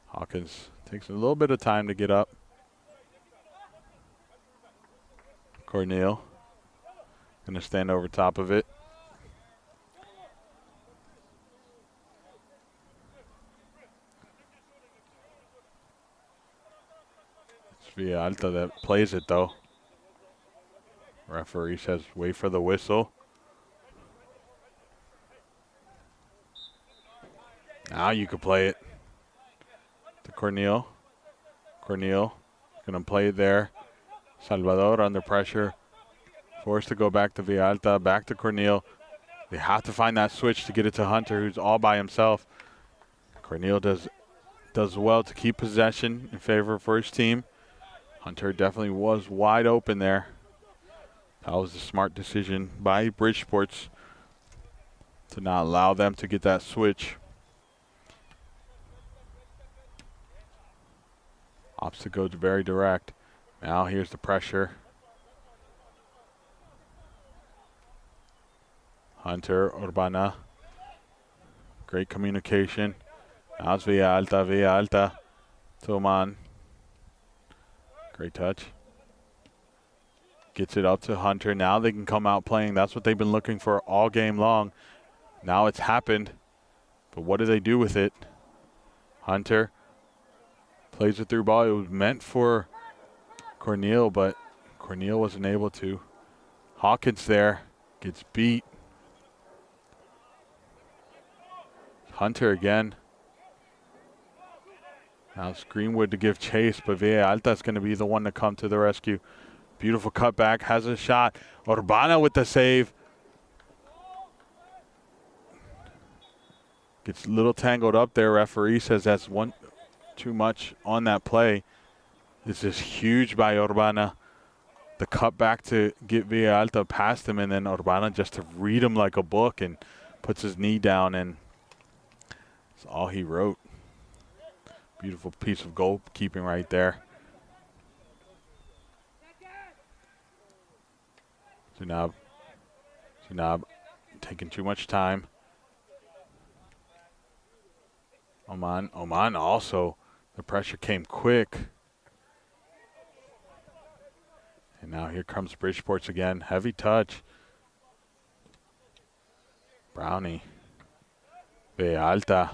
Hawkins takes a little bit of time to get up. Cornel going to stand over top of it. It's Villalta that plays it, though. Referee says wait for the whistle. Now you can play it to Cornel. Cornel going to play it there. Salvador under pressure. Forced to go back to Villalta, back to Cornel. They have to find that switch to get it to Hunter, who's all by himself. Cornel does well to keep possession in favor for his team. Hunter definitely was wide open there. That was a smart decision by Bridgeport to not allow them to get that switch. Opts to go very direct. Now here's the pressure. Hunter, Urbana. Great communication. Now it's Villalta. Toman. Great touch. Gets it up to Hunter. Now they can come out playing. That's what they've been looking for all game long. Now it's happened. But what do they do with it? Hunter plays it through ball. It was meant for Cornel, but Cornel wasn't able to. Hawkins there. Gets beat. Hunter again. Now it's Greenwood to give chase, but Villalta's going to be the one to come to the rescue. Beautiful cutback, has a shot. Urbana with the save. Gets a little tangled up there. Referee says that's one too much on that play. This is huge by Urbana. The cutback to get Villalta past him, and then Urbana just to read him like a book and puts his knee down, and that's all he wrote. Beautiful piece of goalkeeping right there. Zunab taking too much time. Oman also, the pressure came quick. And now here comes Bridgeport's again. Heavy touch. Brownie. Villalta.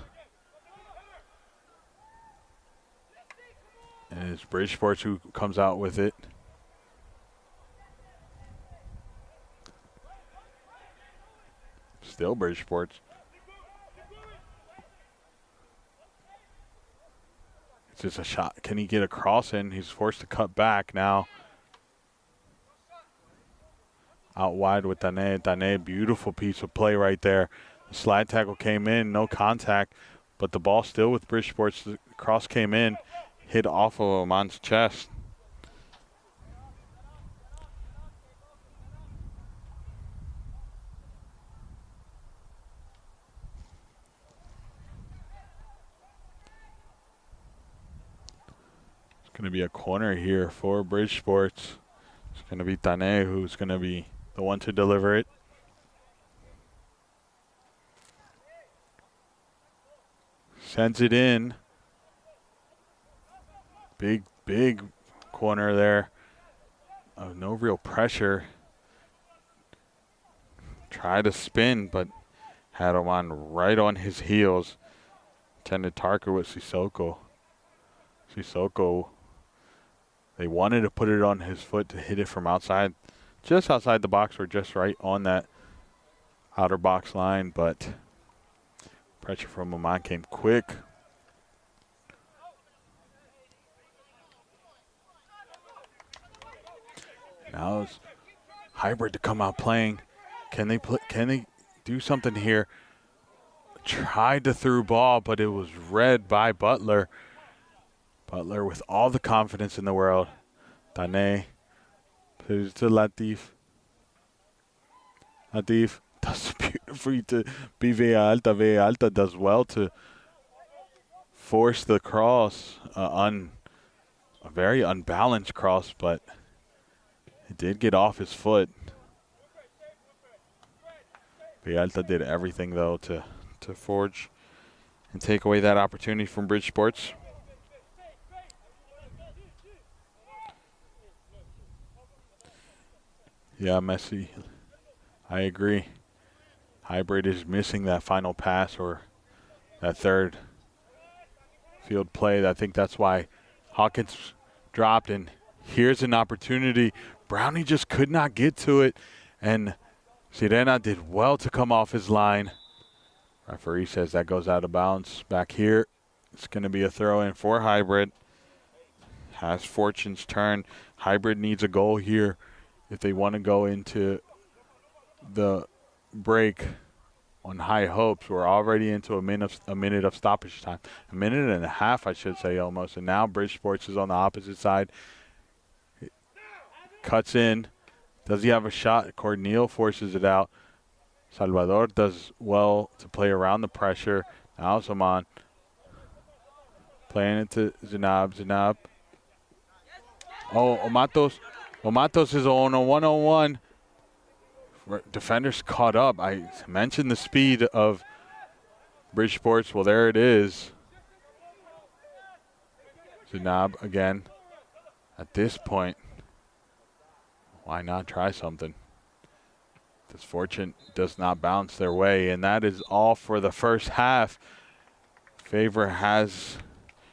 And it's Bridgeport who comes out with it. Still Bridgeport. It's just a shot. Can he get a cross in? He's forced to cut back now. Out wide with Dane. Dane, beautiful piece of play right there. The slide tackle came in, no contact, but the ball still with Bridgeport. The cross came in, hit off of Oman's chest. It's going to be a corner here for Bridgeport. It's going to be Dane who's going to be the one to deliver it. Sends it in. Big corner there. No real pressure. Tried to spin, but had him on right on his heels. Intended target with Sissoko. Sissoko, they wanted to put it on his foot to hit it from outside, just outside the box or just right on that outer box line, but pressure from Oman came quick. Now it's Hybrid to come out playing. Can they do something here? Tried to through ball, but it was read by Butler. Butler with all the confidence in the world. Dane plays to Latif. Latif does beautifully to be Villalta. Villalta does well to force the cross, a very unbalanced cross, but it did get off his foot. Villalta did everything, though, to forge and take away that opportunity from Bridgeports. Yeah, Messi, I agree. Hybrid is missing that final pass or that third field play. I think that's why Hawkins dropped, and here's an opportunity. Brownie just could not get to it, and Sirena did well to come off his line. Referee says that goes out of bounds. Back here, it's going to be a throw-in for Hybrid. Has fortune's turn. Hybrid needs a goal here if they want to go into the break on high hopes. We're already into a minute of stoppage time. A minute and a half, I should say, almost. And now Bridgeport is on the opposite side. It cuts in. Does he have a shot? Cornel forces it out. Salvador does well to play around the pressure. Now Saman playing it to Zinab. Zinab. Oh, Omatos is on a one-on-one. Defenders caught up. I mentioned the speed of Bridgeport's. Well, there it is. Zinab again. At this point, why not try something? This fortune does not bounce their way, and that is all for the first half. Favor has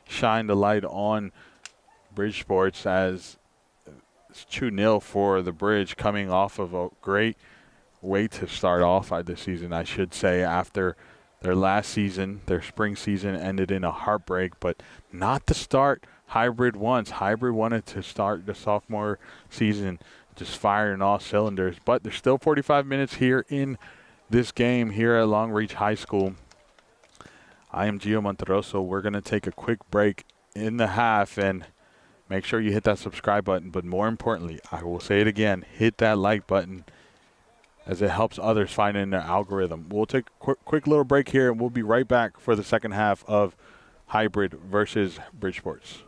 shined a light on Bridgeport's as it's 2-0 for the Bridge, coming off of a great way to start off the season, I should say, after Their last season, their spring season, ended in a heartbreak, but not to start Hybrid wants. Hybrid wanted to start the sophomore season just firing all cylinders, but there's still 45 minutes here in this game here at Long Reach High School. I am Gio Monteroso. We're going to take a quick break in the half, and make sure you hit that subscribe button. But more importantly, I will say it again, hit that like button as it helps others find in their algorithm. We'll take a quick little break here, and we'll be right back for the second half of Hybrid versus Bridgeport's.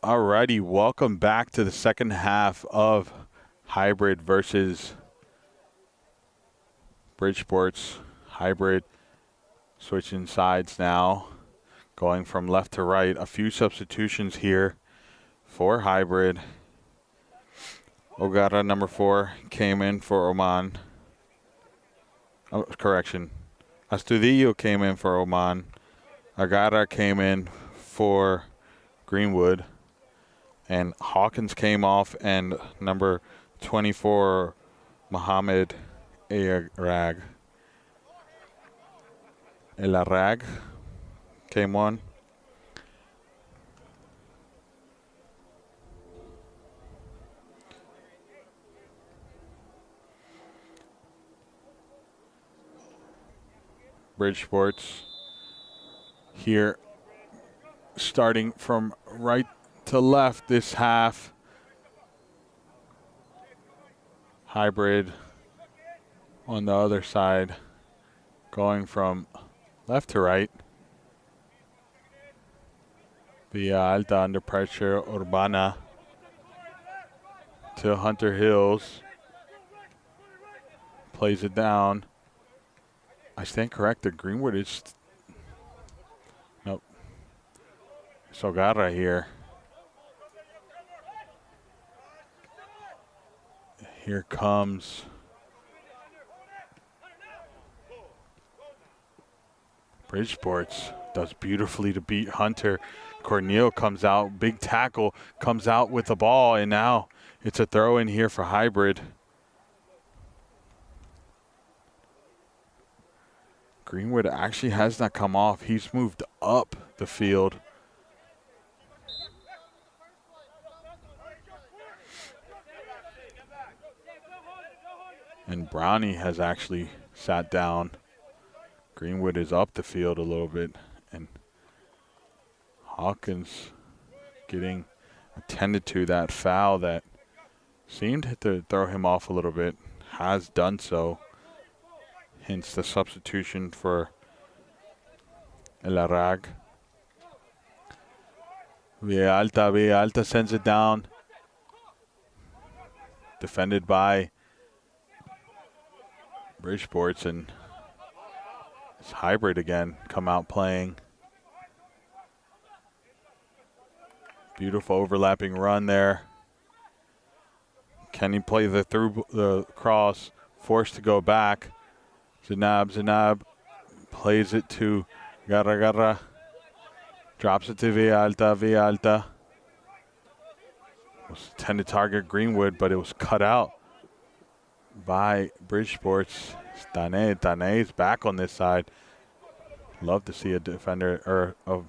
Alrighty, welcome back to the second half of Hybrid versus Bridgeport's. Hybrid switching sides now, going from left to right. A few substitutions here for Hybrid. Ogata, number 4, came in for Oman. Oh, correction. Astudillo came in for Oman. Agara came in for Greenwood. And Hawkins came off, and number 24, Mohammed Elarag came on. Bridgeport's here, starting from right to left this half. Hybrid on the other side, going from left to right. Via Alta under pressure, Urbana to Hunter Hills. Plays it down. I stand corrected. Greenwood is, nope. Sogarra here. Here comes Bridgeport's. Does beautifully to beat Hunter. Cornel comes out, big tackle, comes out with the ball, and now it's a throw in here for Hybrid. Greenwood actually has not come off. He's moved up the field. And Brownie has actually sat down. Greenwood is up the field a little bit, and Hawkins getting attended to. That foul that seemed to throw him off a little bit has done so. Hence the substitution for Elarag. Villalta sends it down. Defended by Bridgeport's, and it's Hybrid again come out playing. Beautiful overlapping run there. Can he play the through the cross? Forced to go back. Zanab plays it to Garra. Drops it to Villalta. Was intended to target Greenwood, but it was cut out by Bridgeport's. Tane's back on this side. Love to see a defender or a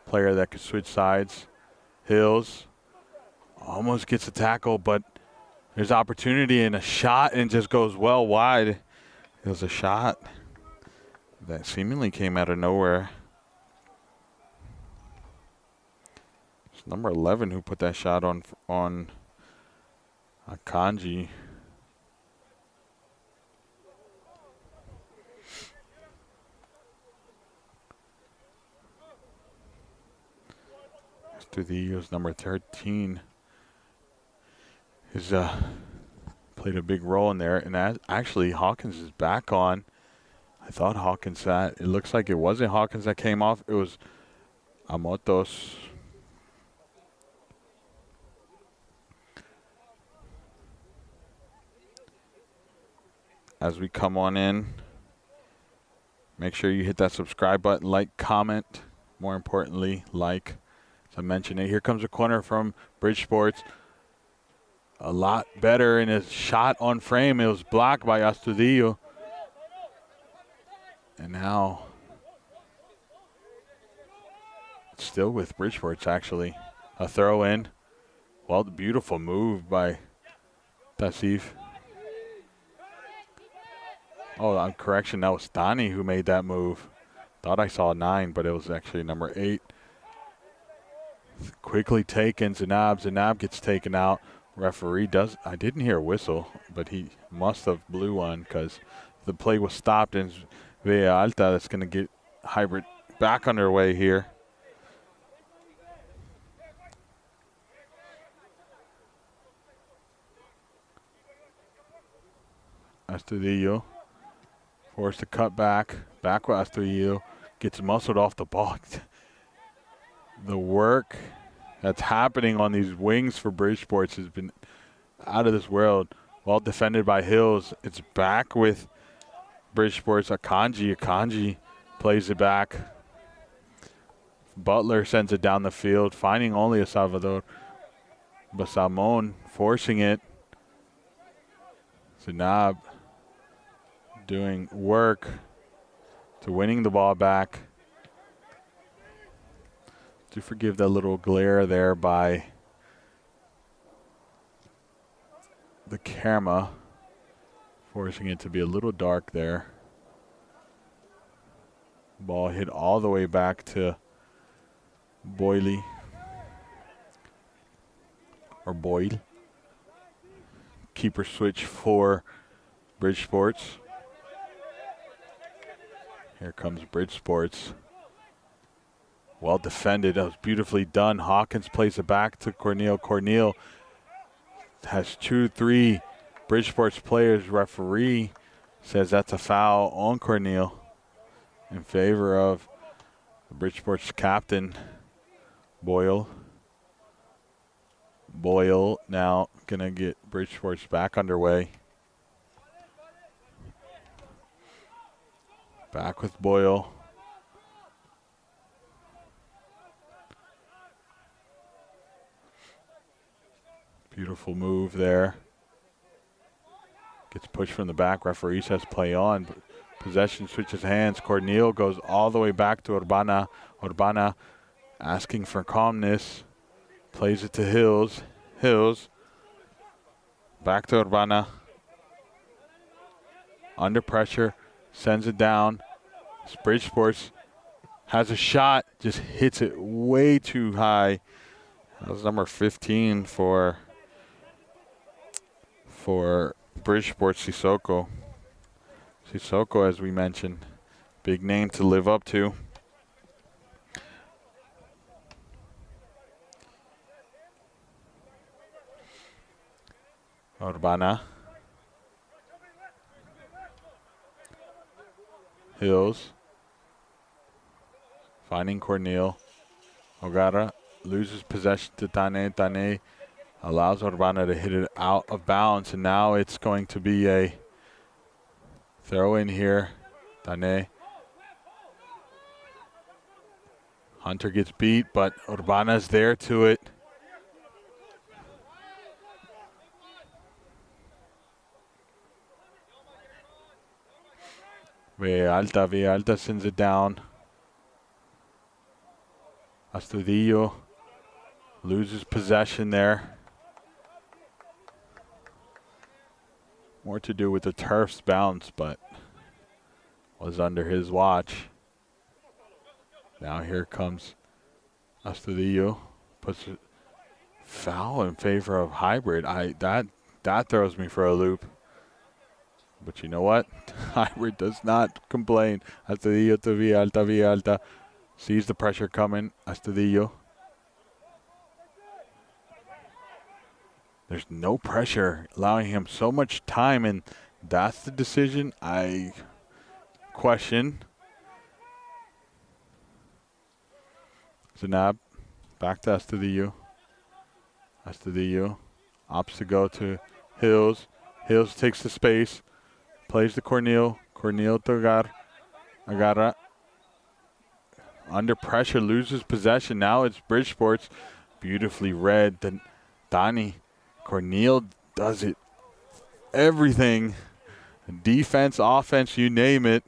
player that could switch sides. Hills almost gets a tackle, but there's opportunity and a shot, and just goes well wide. It was a shot that seemingly came out of nowhere. It's number 11 who put that shot on Akanji. Studio's number 13 has played a big role in there, and actually Hawkins is back on. I thought Hawkins it looks like it wasn't Hawkins that came off. It was Amotos. As we come on in, make sure you hit that subscribe button, like, comment. More importantly, like. I mentioned it. Here comes a corner from Bridgeport's. A lot better in his shot on frame. It was blocked by Astudillo. And now it's still with Bridgeport's actually. A throw in. Well, beautiful move by Tasif. Oh, correction. That was Dani who made that move. Thought I saw 9, but it was actually number 8. Quickly taken. Zanab gets taken out. Referee does. I didn't hear a whistle, but he must have blew one because the play was stopped, and Villalta that's going to get Hybrid back underway here. Astudillo forced to cut back. Back with Astudillo. Gets muscled off the ball. The work that's happening on these wings for Bridgeports has been out of this world. Well defended by Hills. It's back with Bridgeport's Akanji. Akanji plays it back. Butler sends it down the field, finding only a Salvador. But Salmon forcing it. Zanab doing work to winning the ball back. Do forgive that little glare there by the camera, forcing it to be a little dark there. Ball hit all the way back to Boyle. Or Boyle. Keeper switch for Bridgeports. Here comes Bridgeports. Well defended. That was beautifully done. Hawkins plays it back to Cornel. Cornel has 2-3 Bridgeport's players. Referee says that's a foul on Cornel in favor of the Bridgeport's captain, Boyle. Boyle now going to get Bridgeport's back underway. Back with Boyle. Beautiful move there. Gets pushed from the back. Referee says play on. Possession switches hands. Cornel goes all the way back to Urbana. Urbana asking for calmness. Plays it to Hills. Hills. Back to Urbana. Under pressure. Sends it down. Bridgeports has a shot. Just hits it way too high. That was number 15 for Bridgeport, Sissoko. Sissoko, as we mentioned, big name to live up to. Urbana. Hills. Finding Cornel. Ogara loses possession to Tane. Tane allows Urbana to hit it out of bounds, and now it's going to be a throw in here. Tane. Hunter gets beat, but Urbana's there to it. Villalta sends it down. Astudillo loses possession there. More to do with the turf's bounce, but was under his watch. Now here comes Astudillo. Puts a foul in favor of Hybrid. That throws me for a loop. But you know what? Hybrid does not complain. Astudillo to Villalta. Villalta sees the pressure coming. Astudillo. There's no pressure, allowing him so much time, and that's the decision I question. Zanab back to Astudillo. Astudillo opts to go to Hills. Hills takes the space. Plays to Cornel. Cornel to Agarra. Under pressure, loses possession. Now it's Bridgeport's. Beautifully read. Then Dani. Cornel does it. Everything. Defense, offense, you name it.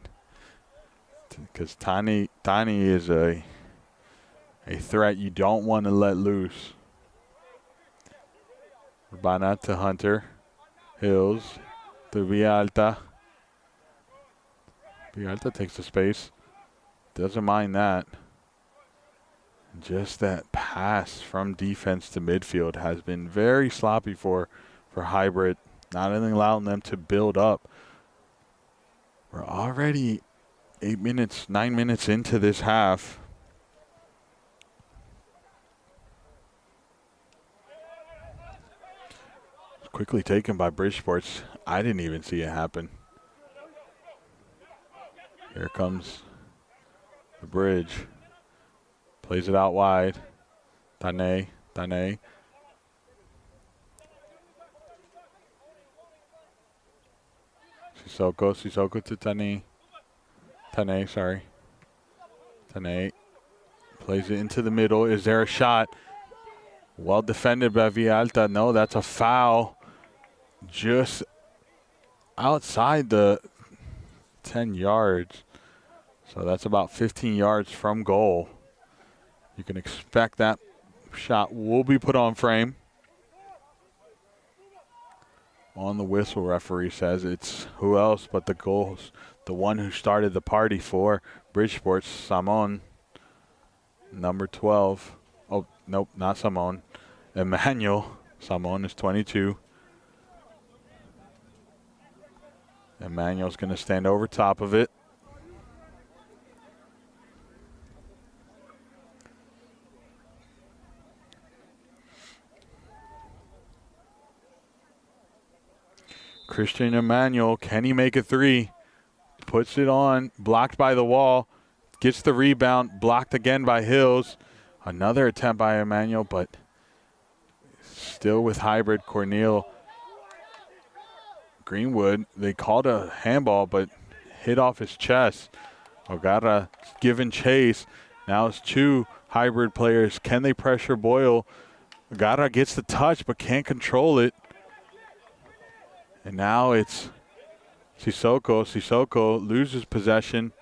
Because Tani is a threat you don't want to let loose. Urbana to Hunter. Hills to Villalta. Villalta takes the space. Doesn't mind that. Just that pass from defense to midfield has been very sloppy for Hybrid. Not only allowing them to build up. We're already 9 minutes into this half. Quickly taken by Bridgeport's. I didn't even see it happen. Here comes the bridge. Plays it out wide. Tane. Sissoko to Tane. Tane plays it into the middle. Is there a shot? Well defended by Villalta. No, that's a foul. Just outside the 10 yards. So that's about 15 yards from goal. You can expect that shot will be put on frame. On the whistle, referee says it's who else but the one who started the party for Bridgeport's Samon, number 12. Oh, nope, not Samon. Emmanuel. Samon is 22. Emmanuel's going to stand over top of it. Christian Emmanuel, can he make a three? Puts it on, blocked by the wall, gets the rebound, blocked again by Hills. Another attempt by Emmanuel, but still with hybrid. Cornel Greenwood, they called a handball, but hit off his chest. O'Gara giving chase. Now it's two hybrid players. Can they pressure Boyle? O'Gara gets the touch, but can't control it. And now it's Sissoko. Sissoko loses possession.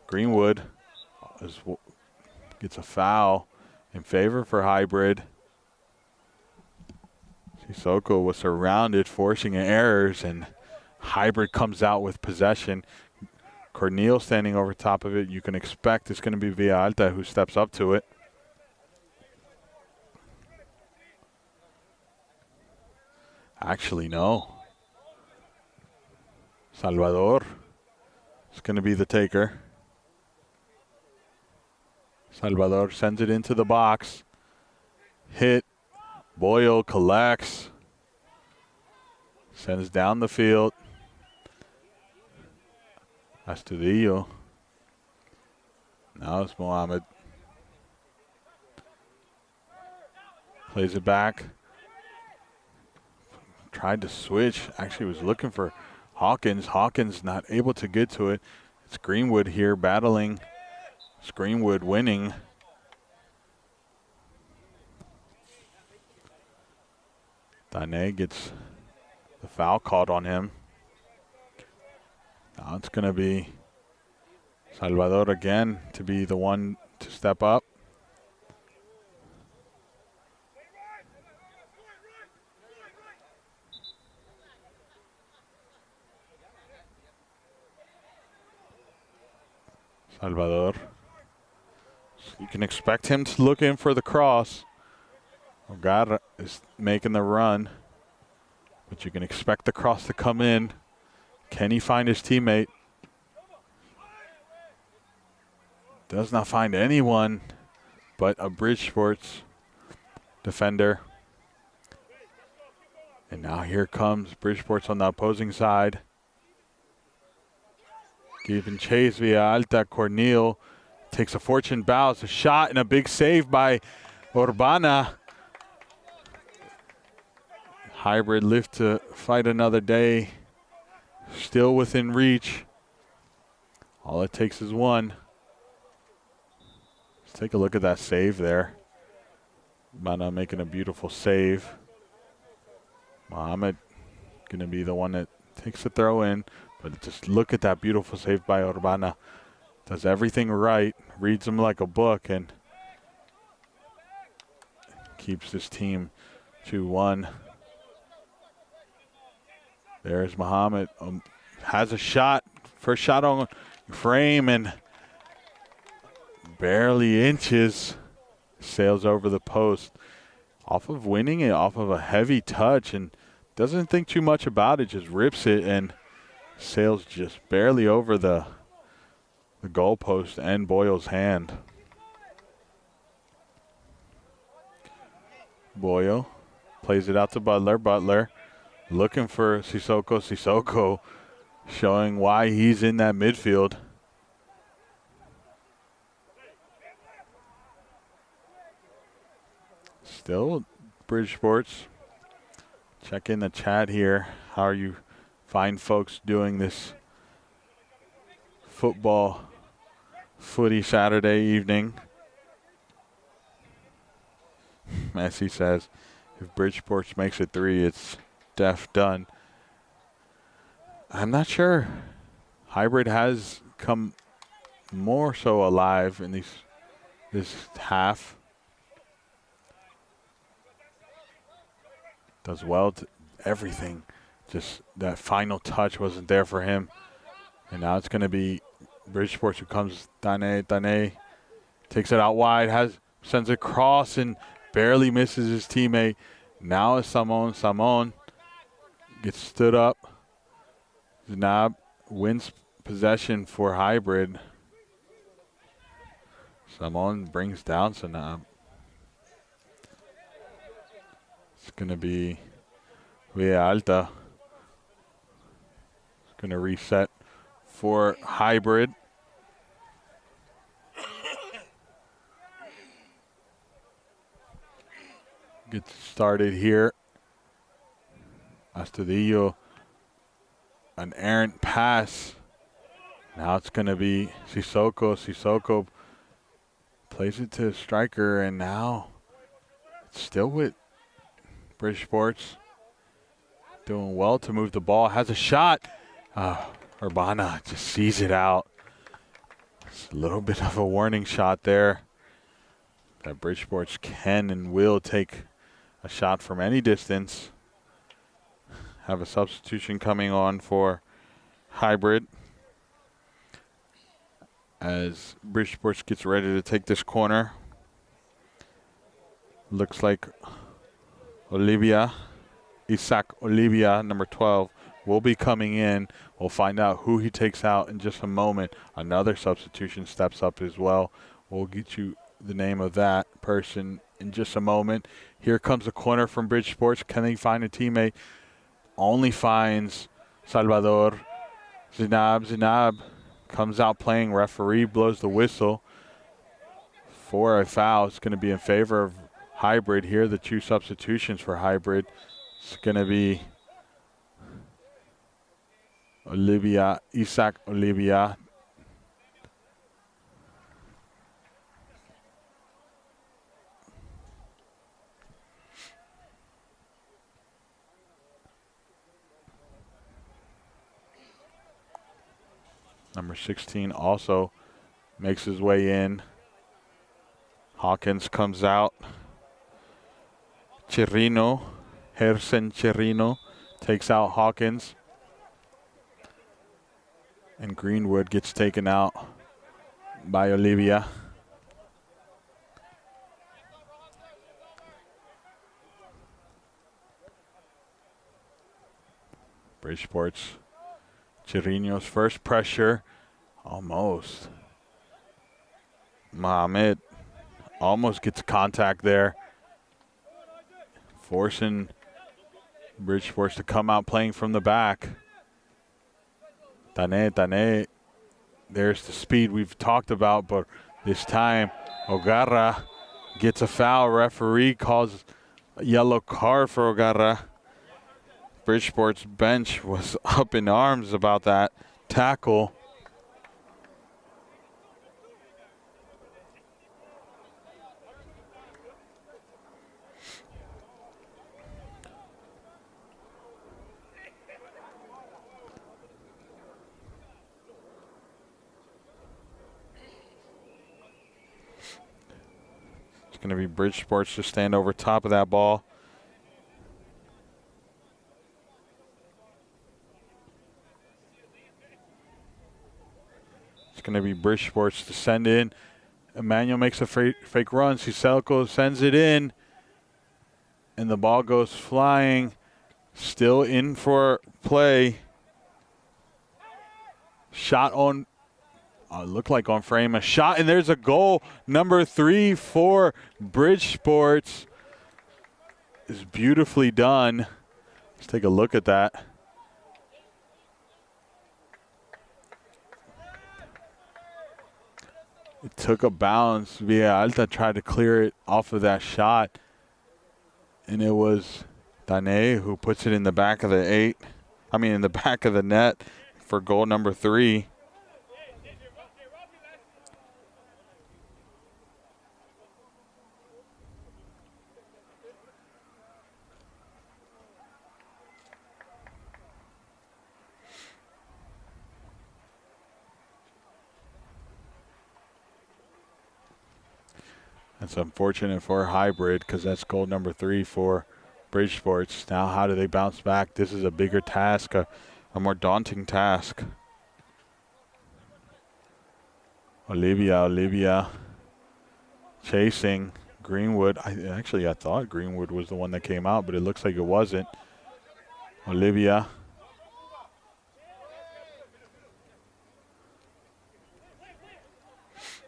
Greenwood gets a foul in favor for hybrid. Sissoko was surrounded, forcing errors, and hybrid comes out with possession. Cornel standing over top of it. You can expect it's going to be Villalta who steps up to it. Actually, no. Salvador is going to be the taker. Salvador sends it into the box. Hit. Boyle collects. Sends down the field. Astudillo. Now it's Mohamed. Plays it back. Tried to switch. Actually was looking for Hawkins. Hawkins not able to get to it. It's Greenwood here battling. It's Greenwood winning. Dane gets the foul called on him. Now it's going to be Salvador again to be the one to step up. Salvador. You can expect him to look in for the cross. O'Gara is making the run, but you can expect the cross to come in. Can he find his teammate? Does not find anyone but a Bridgeport's defender. And now here comes Bridgeport's on the opposing side. Giving chase via Alta. Cornel takes a fortune bounce, a shot and a big save by Urbana. Hybrid live to fight another day. Still within reach. All it takes is one. Let's take a look at that save there. Urbana making a beautiful save. Mohamed going to be the one that takes the throw in. But just look at that beautiful save by Urbana. Does everything right, reads him like a book, and keeps this team 2-1. There's Mohamed. Has a shot. First shot on frame, and barely inches. Sails over the post. Off of winning it, off of a heavy touch, and doesn't think too much about it. Just rips it and sails just barely over the goalpost and Boyle's hand. Boyle plays it out to Butler. Butler looking for Sissoko. Sissoko showing why he's in that midfield. Still Bridge Sports. Check in the chat here. How are you fine folks doing this footy Saturday evening? Messi says, if Bridgeport's makes it 3, it's def done. I'm not sure. Hybrid has come more so alive in this half. Does well to everything. Just that final touch wasn't there for him. And now it's going to be Bridgeport who comes. Dane takes it out wide, sends it across and barely misses his teammate. Now it's Samon gets stood up. Zanab wins possession for Hybrid. Samon brings down Zanab. It's going to be Villa Alta. It's going to reset for Hybrid. Gets started here. Astudillo, an errant pass. Now it's going to be Sissoko. Sissoko plays it to a striker, and now it's still with British Sports. Doing well to move the ball. Has a shot. Urbana just sees it out. It's a little bit of a warning shot there. That Bridgeports can and will take a shot from any distance. Have a substitution coming on for Hybrid as Bridgeports gets ready to take this corner. Looks like Isaac Olivia, number 12, will be coming in. We'll find out who he takes out in just a moment. Another substitution steps up as well. We'll get you the name of that person in just a moment. Here comes a corner from Bridge Sports. Can they find a teammate? Only finds Salvador. Zinab comes out playing. Referee blows the whistle for a foul. It's going to be in favor of Hybrid here. The 2 substitutions for Hybrid. It's going to be Isaac Olivia. Number 16 also makes his way in. Hawkins comes out. Hersen Chirino takes out Hawkins. And Greenwood gets taken out by Olivia. Bridgeport's Chirino's first pressure. Almost. Mohamed almost gets contact there. Forcing Bridgeport's to come out playing from the back. Tane, there's the speed we've talked about, but this time Ogarra gets a foul. Referee calls a yellow card for Ogarra. Bridgeport's bench was up in arms about that tackle. It's going to be Bridgeport's to stand over top of that ball. It's going to be Bridgeport's to send in. Emmanuel makes a fake run. Ciselco sends it in. And the ball goes flying. Still in for play. Shot on, looked like on frame. A shot, and there's a goal. Number 3 for Bridgeport's is beautifully done Let's take a look at that. It took a bounce. Alta tried to clear it off of that shot. And it was Dane who puts it in the back of the in the back of the net for goal number 3. That's unfortunate for Hybrid because that's goal number 3 for Bridgeports. Now how do they bounce back? This is a bigger task, a more daunting task. Olivia chasing Greenwood. I thought Greenwood was the one that came out, but it looks like it wasn't. Olivia.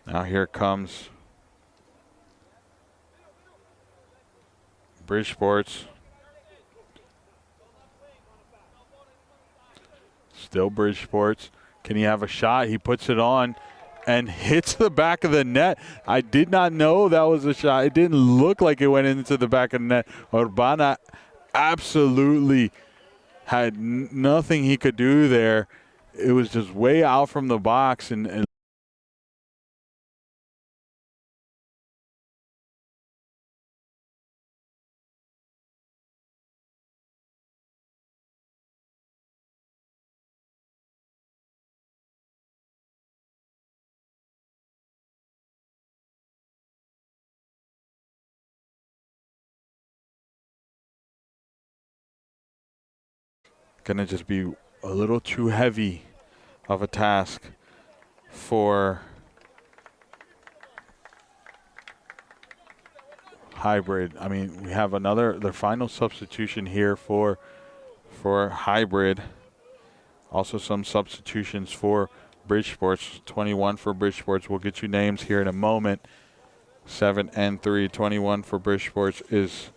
Now here comes Bridgeports. Still Bridgeports. Can he have a shot? He puts it on and hits the back of the net. I did not know that was a shot. It didn't look like it went into the back of the net. Urbana absolutely had nothing he could do there. It was just way out from the box, and gonna just be a little too heavy of a task for Hybrid. I mean, we have their final substitution here for Hybrid. Also some substitutions for Bridgeports. 21 for Bridgeports. We'll get you names here in a moment. 7 and 3. 21 for Bridgeports is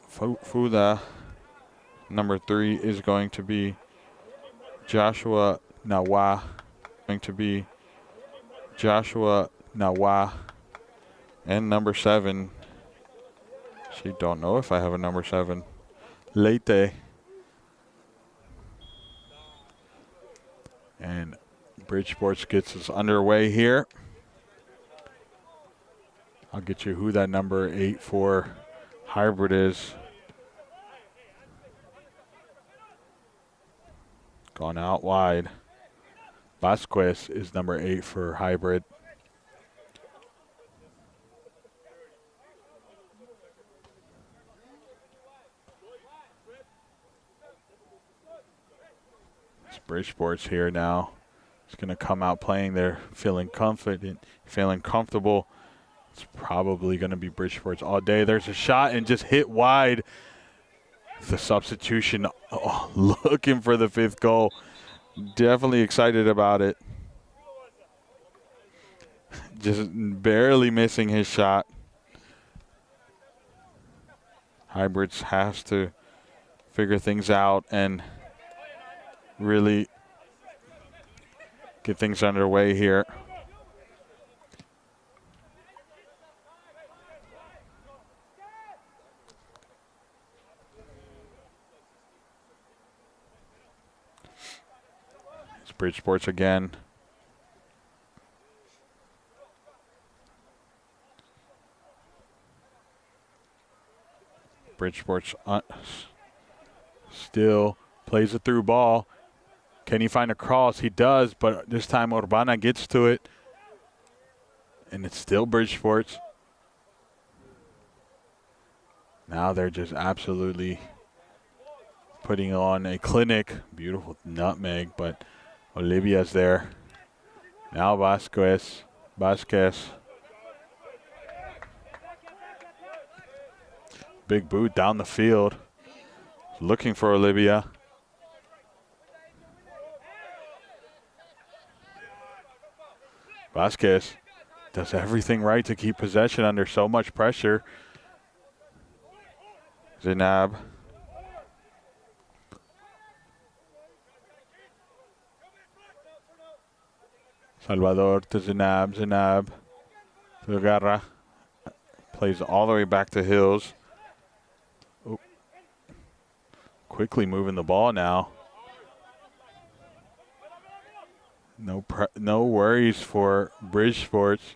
Fuda. Number 3 is going to be Joshua Nawa. And number 7. She don't know if I have a number 7. Leite. And Bridgeports gets us underway here. I'll get you who that number 8 for Hybrid is. Gone out wide. Vasquez is number 8 for Hybrid. It's Bridgeport's here now. It's going to come out playing there, feeling confident, feeling comfortable. It's probably going to be Bridgeport's all day. There's a shot and just hit wide. The substitution, looking for the 5th goal. Definitely excited about it. Just barely missing his shot. Hybrids has to figure things out and really get things underway here. Bridgeports again. Bridgeports still plays a through ball. Can he find a cross? He does, but this time Urbana gets to it. And it's still Bridgeports. Now they're just absolutely putting on a clinic. Beautiful nutmeg, but Olivia's there. Now Vasquez. Big boot down the field. Looking for Olivia. Vasquez does everything right to keep possession under so much pressure. Zainab. Salvador to Zinab. Zinab to Garra. Plays all the way back to Hills. Oh. Quickly moving the ball now. No worries for Bridgeport's.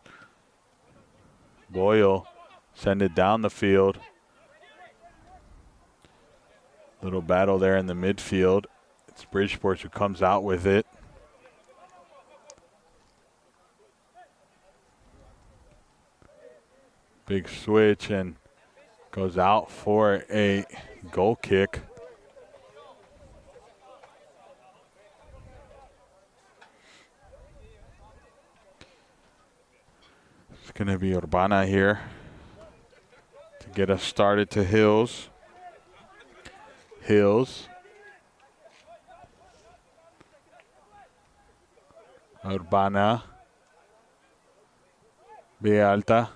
Boyle send it down the field. Little battle there in the midfield. It's Bridgeport who comes out with it. Big switch and goes out for a goal kick. It's going to be Urbana here to get us started to Hills. Hills. Urbana. Villa Alta.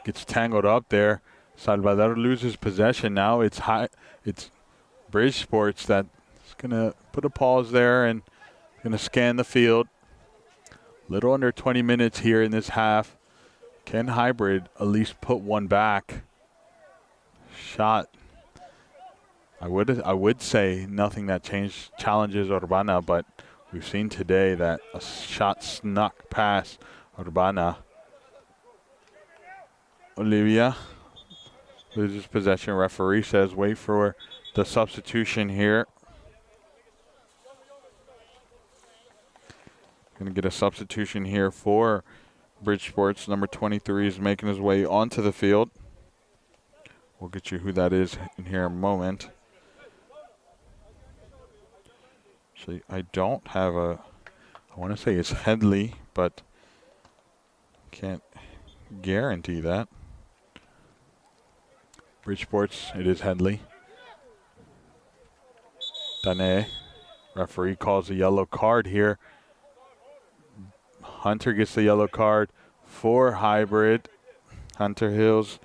Gets tangled up there. Salvador loses possession now. It's Bridgeport's that's going to put a pause there and going to scan the field. Little under 20 minutes here in this half. Can Hybrid at least put one back? Shot. I would say nothing that challenges Urbana, but we've seen today that a shot snuck past Urbana. Olivia loses possession. Referee says wait for the substitution here. Going to get a substitution here for Bridgeport's. Number 23 is making his way onto the field. We'll get you who that is in here in a moment. Actually, I don't have I want to say it's Headley, but can't guarantee that. Bridgeport's, it is Headley. Dane. Referee calls a yellow card here. Hunter gets the yellow card for Hybrid. Hunter Hills.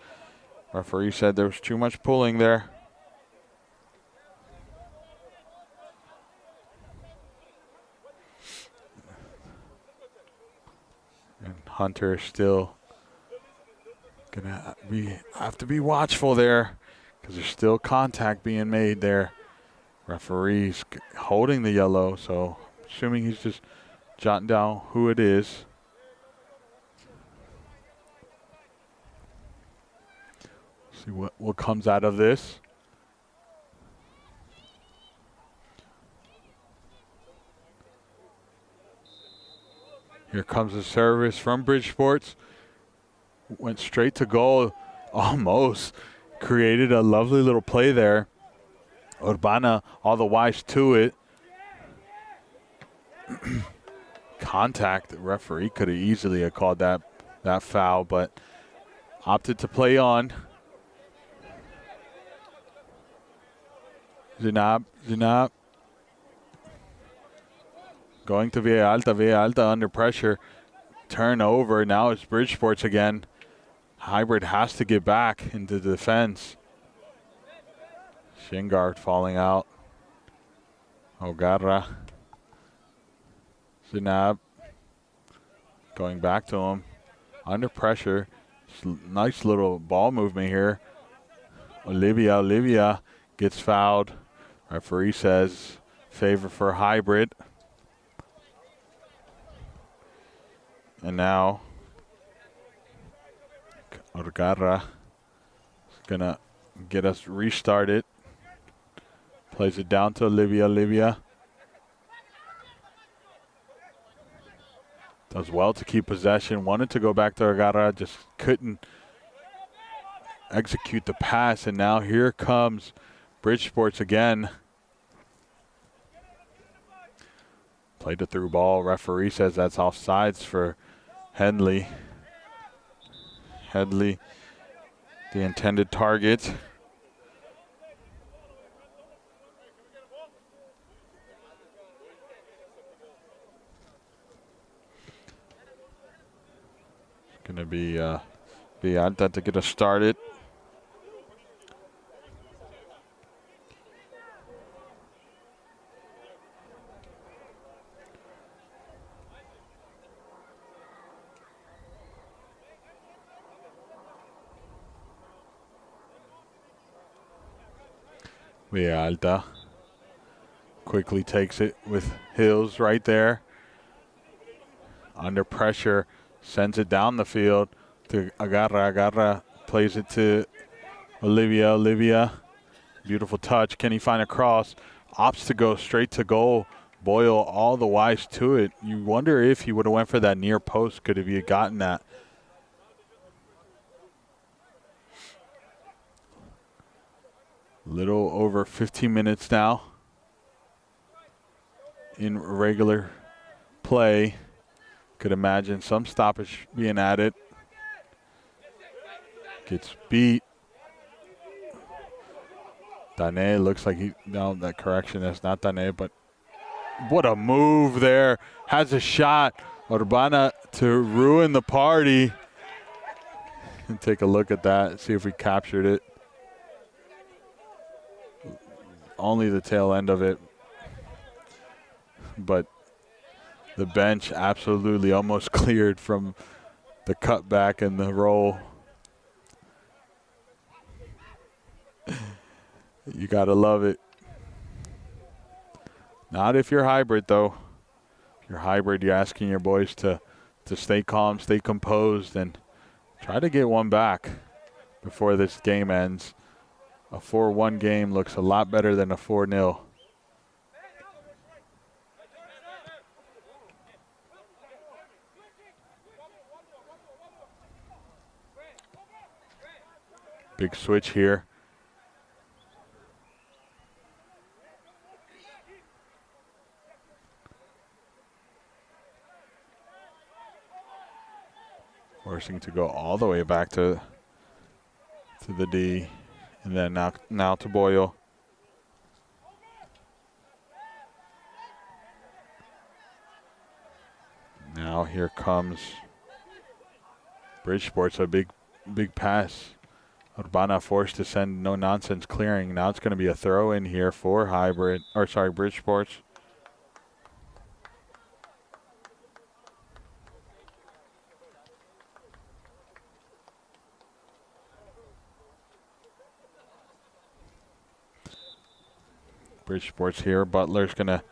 Referee said there was too much pulling there. And Hunter still gonna have to be watchful there because there's still contact being made there. Referee's holding the yellow, so assuming he's just jotting down who it is. See what comes out of this. Here comes the service from Bridgeport. Went straight to goal, almost. Created a lovely little play there. Urbana all the wise to it. Contact. The referee could have easily called that foul, but opted to play on. Zinab. Going to Villa Alta under pressure. Turnover. Now it's Bridgeport's again. Hybrid has to get back into the defense. Shingard falling out. Ogarra. Zinab. Going back to him. Under pressure. Nice little ball movement here. Olivia gets fouled. Referee says favor for Hybrid. And now Ogarra is going to get us restarted. Plays it down to Olivia. Does well to keep possession. Wanted to go back to Ogarra, just couldn't execute the pass. And now here comes Bridgeport's again. Played a through ball. Referee says that's offsides for Headley. Headley, the intended target. Going to be Alta to get us started. Alta quickly takes it with Hills right there. Under pressure, sends it down the field to Agarra. Agarra plays it to Olivia. Olivia, beautiful touch. Can he find a cross? Opts to go straight to goal. Boyle all the wise to it. You wonder if he would have went for that near post. Could have he gotten that? Little over 15 minutes now in regular play. Could imagine some stoppage being added. Gets beat. Dane looks like no, that correction, that's not Dane, but what a move there. Has a shot. Urbana to ruin the party. And take a look at that, see if we captured it. Only the tail end of it. But the bench absolutely almost cleared from the cutback and the roll. You gotta love it. Not if you're hybrid, though. If you're hybrid, you're asking your boys to stay calm, stay composed, and try to get one back before this game ends. A 4-1 game looks a lot better than a 4-0. Big switch here. Forcing to go all the way back to the D, and then now to Boyle. Now here comes Bridgeport's a big pass. Urbana forced to send no nonsense clearing. Now it's going to be a throw in here for Bridgeport's. Bridgeport's here. Butler's going to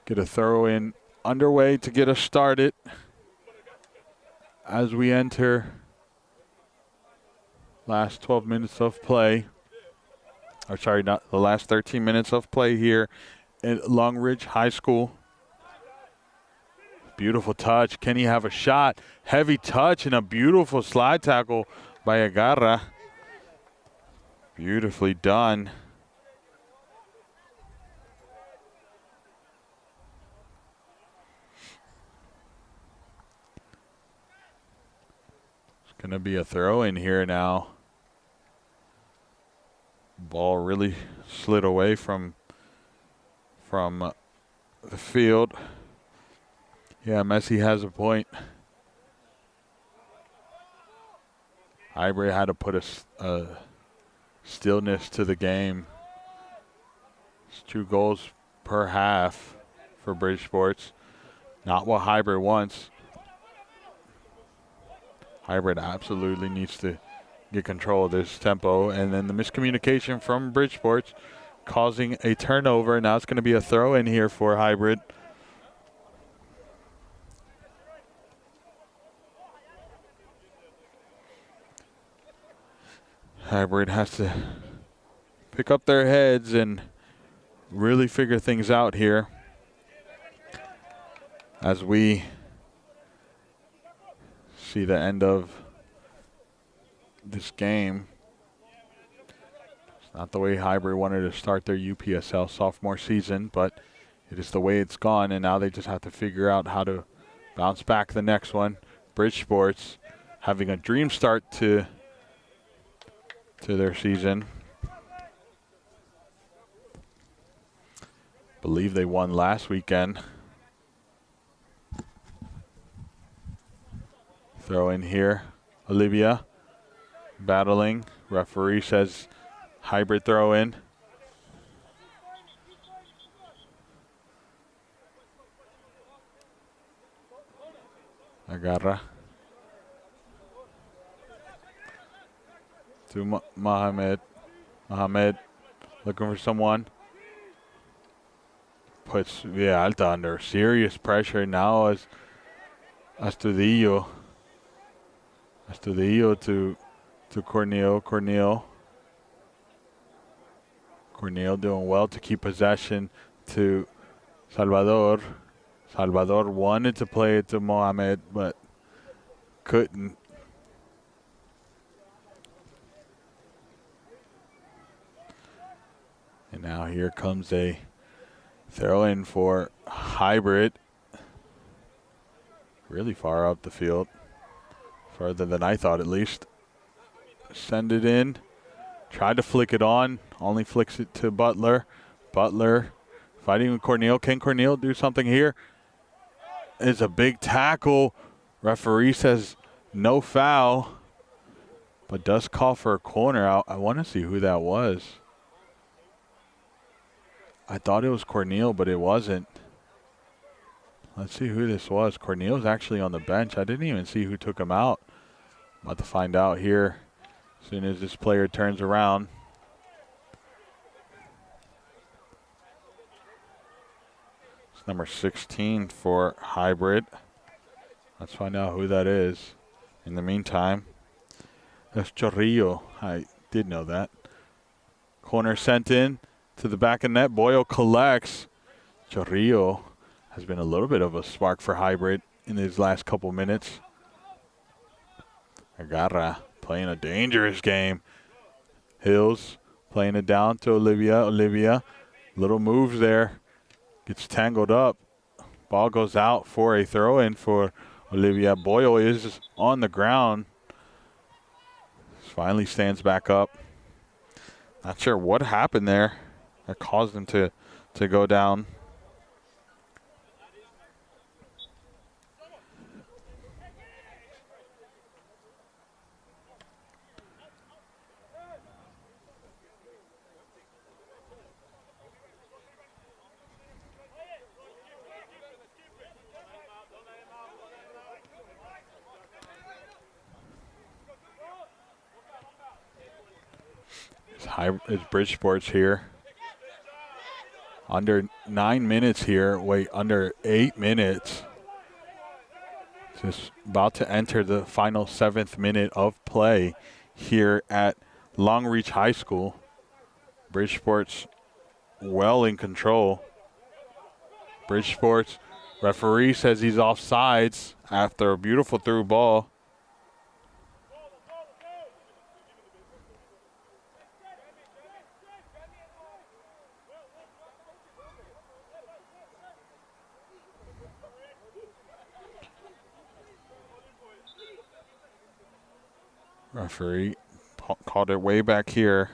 get a throw in underway to get us started as we enter last 12 minutes of play. Or sorry, not the last 13 minutes of play here at Long Ridge High School. Beautiful touch. Can he have a shot? Heavy touch and a beautiful slide tackle by Agarra. Beautifully done. It's going to be a throw in here now. Ball really slid away from the field. Yeah, Messi has a point. Highbury had to put a stillness to the game. It's 2 goals per half for Bridgeport's. Not what Highbury wants. Highbury absolutely needs to get control of this tempo. And then the miscommunication from Bridgeport's causing a turnover. Now it's going to be a throw in here for Hybrid. Hybrid has to pick up their heads and really figure things out here as we see the end of this game. It's not the way Highbury wanted to start their UPSL sophomore season, but it is the way it's gone, and now they just have to figure out how to bounce back the next one. Bridgeport's having a dream start to their season. Believe they won last weekend. Throw in here. Olivia battling. Referee says Hybrid throw in. Agarra. To Mohamed. Mohamed looking for someone. Puts Alta under serious pressure now as Astudillo. Astudillo to Cornel. Cornel doing well to keep possession to Salvador. Salvador wanted to play it to Mohamed, but couldn't. And now here comes a throw in for Hybrid. Really far up the field. Further than I thought, at least. Send it in. Tried to flick it on. Only flicks it to Butler. Butler fighting with Cornel. Can Cornel do something here? It's a big tackle. Referee says no foul, but does call for a corner. I want to see who that was. I thought it was Cornel, but it wasn't. Let's see who this was. Cornel's actually on the bench. I didn't even see who took him out. About to find out here as soon as this player turns around. It's number 16 for Hybrid. Let's find out who that is. In the meantime, that's Chorrillo. I did know that. Corner sent in to the back of net. Boyle collects. Chorrillo has been a little bit of a spark for Hybrid in his last couple minutes. Agarra playing a dangerous game. Hills playing it down to Olivia. Olivia, little moves there. Gets tangled up. Ball goes out for a throw-in for Olivia. Boyle is on the ground. Finally stands back up. Not sure what happened there that caused him to go down. It's Bridgeport's here. Under 9 minutes here. Wait, under 8 minutes. Just about to enter the final 7th minute of play here at Longreach High School. Bridgeport's well in control. Bridgeport's referee says he's offsides after a beautiful through ball. Referee called it way back here.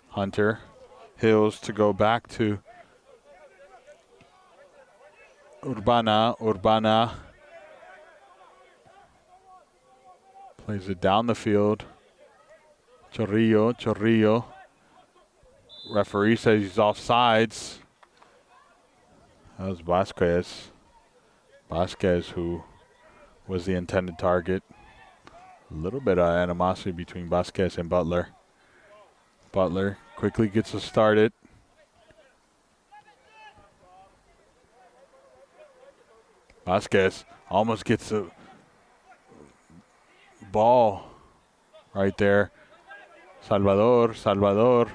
Hunter. Hills to go back to Urbana. Urbana plays it down the field. Chorrillo. Referee says he's offsides. That was Vasquez. Vasquez, who was the intended target. A little bit of animosity between Vasquez and Butler. Butler quickly gets us started. Vasquez almost gets the ball right there. Salvador.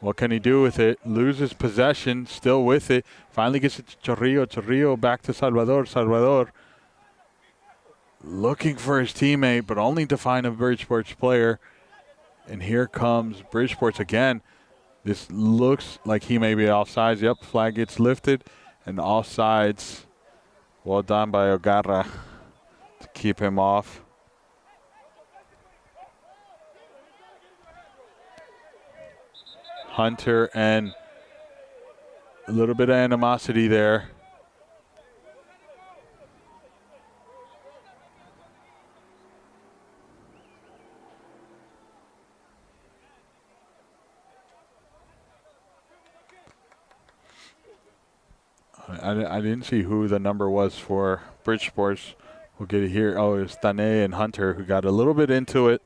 What can he do with it? Loses possession, still with it. Finally gets it to Chorrillo. Chorrillo back to Salvador. Salvador looking for his teammate, but only to find a Bridgeport's player. And here comes Bridgeport's again. This looks like he may be offsides. Yep, flag gets lifted and offsides. Well done by Ogarra to keep him off. Hunter and a little bit of animosity there. I didn't see who the number was for Bridgeport's. We'll get it here. Oh, it was Tane and Hunter who got a little bit into it.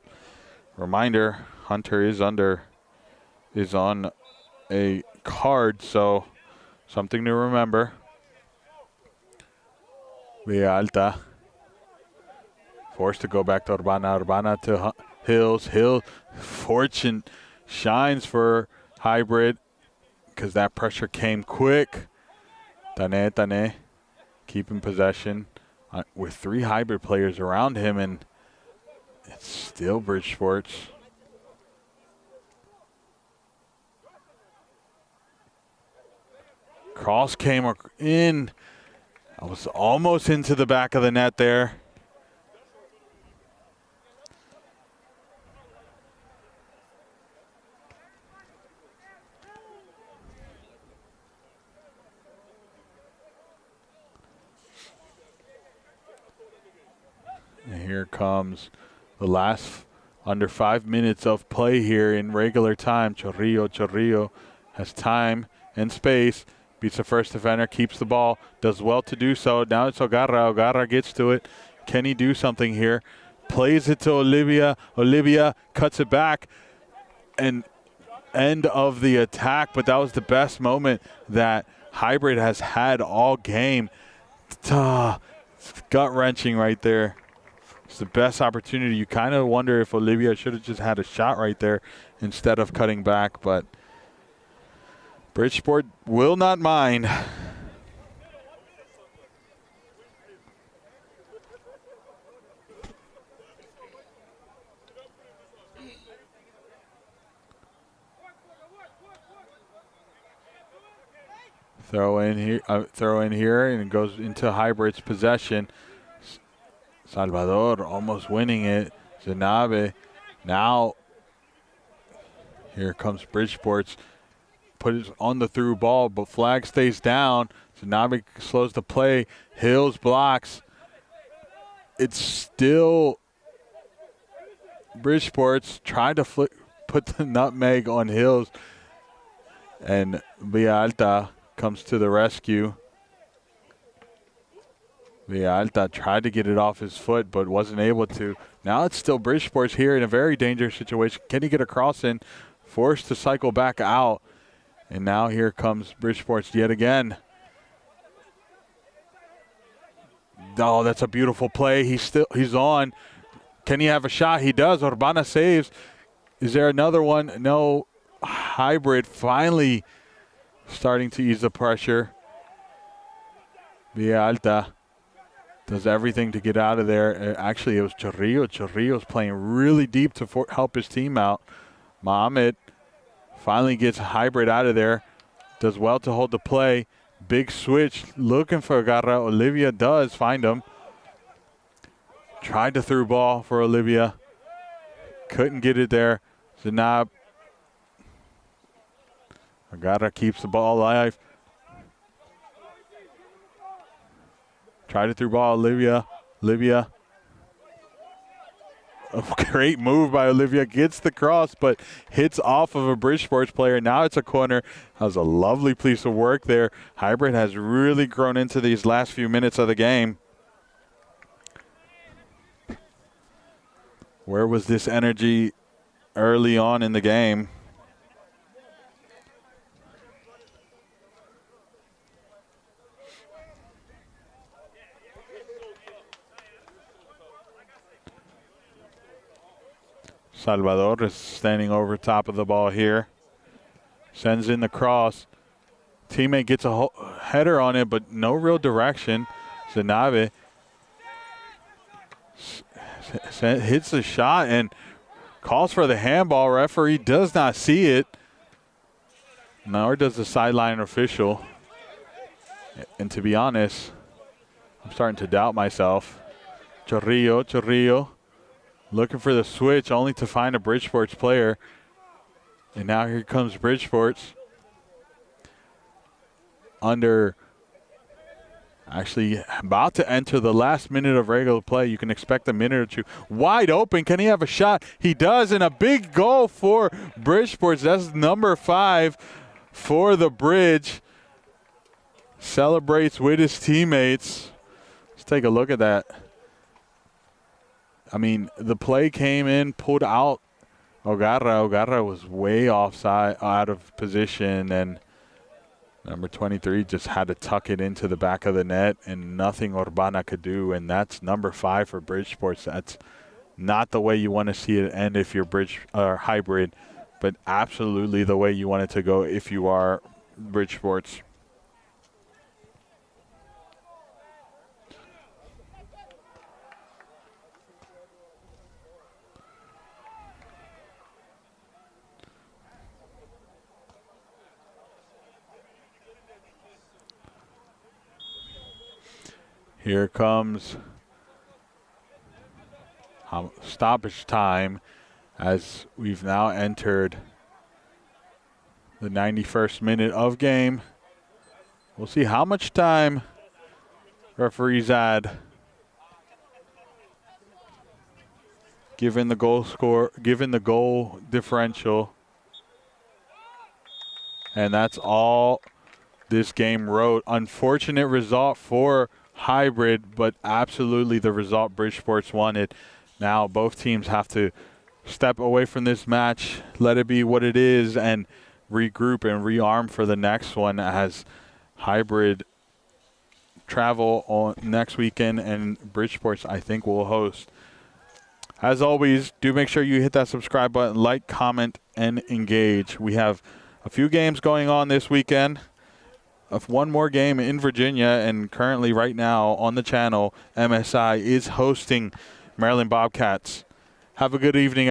Reminder, Hunter is on a card, so something to remember. Villalta forced to go back to Urbana. Urbana to Hills. Hill fortune shines for Hybrid because that pressure came quick. Tane keeping possession with 3 Hybrid players around him, and it's still Bridge Sports. Cross came in. I was almost into the back of the net there. And here comes the last under 5 minutes of play here in regular time. Chorrillo has time and space. Beats the first defender, keeps the ball, does well to do so. Now it's Ogarra. Ogarra gets to it. Can he do something here? Plays it to Olivia. Olivia cuts it back. And end of the attack, but that was the best moment that Hybrid has had all game. It's gut-wrenching right there. It's the best opportunity. You kind of wonder if Olivia should have just had a shot right there instead of cutting back, but Bridgeport will not mind. Throw in here, and it goes into Hybrid's possession. Salvador almost winning it. Zanabe. Now here comes Bridgeport's. Put it on the through ball, but flag stays down. Zanabe slows the play. Hills blocks. It's still Bridgeport's trying to put the nutmeg on Hills. And Villalta comes to the rescue. Villalta tried to get it off his foot, but wasn't able to. Now it's still Bridgeport's here in a very dangerous situation. Can he get a cross in? Forced to cycle back out. And now here comes Bridgeport's yet again. Oh, that's a beautiful play. He's on. Can he have a shot? He does. Urbana saves. Is there another one? No. Hybrid finally starting to ease the pressure. Villalta does everything to get out of there. Actually, it was Chorrillo. Chorrillo's playing really deep to help his team out. Mohamed finally gets Hybrid out of there. Does well to hold the play. Big switch. Looking for Garra. Olivia does find him. Tried to through ball for Olivia. Couldn't get it there. Zanab. Garra keeps the ball alive. Tried it through ball. Olivia. A great move by Olivia. Gets the cross, but hits off of a Bridgeport's player. Now it's a corner. That was a lovely piece of work there. Hybrid has really grown into these last few minutes of the game. Where was this energy early on in the game? Salvador is standing over top of the ball here. Sends in the cross. Teammate gets a header on it, but no real direction. Zanabe hits the shot and calls for the handball. Referee does not see it, nor does the sideline official. And to be honest, I'm starting to doubt myself. Chorrillo. Looking for the switch, only to find a Bridgeport's player. And now here comes Bridgeport's. Actually about to enter the last minute of regular play. You can expect a minute or two. Wide open. Can he have a shot? He does, and a big goal for Bridgeport's. That's number 5 for the Bridge. Celebrates with his teammates. Let's take a look at that. I mean, the play came in, pulled out Ogarra was way offside, out of position, and number 23 just had to tuck it into the back of the net, and nothing Urbana could do. And that's number 5 for Bridgeport's. That's not the way you want to see it end if you're Hybrid, but absolutely the way you want it to go if you are Bridgeport's. Here comes stoppage time as we've now entered the 91st minute of game. We'll see how much time referees add, given the goal differential. And that's all this game wrote. Unfortunate result for Hybrid, but absolutely the result Bridgeport's wanted. Now both teams have to step away from this match, let it be what it is, and regroup and rearm for the next one as Hybrid travel on next weekend, and Bridgeport's, I think, will host. As always, do make sure you hit that subscribe button, like, comment, and engage. We have a few games going on this weekend. One more game in Virginia, and currently right now on the channel, MSI is hosting Maryland Bobcats. Have a good evening.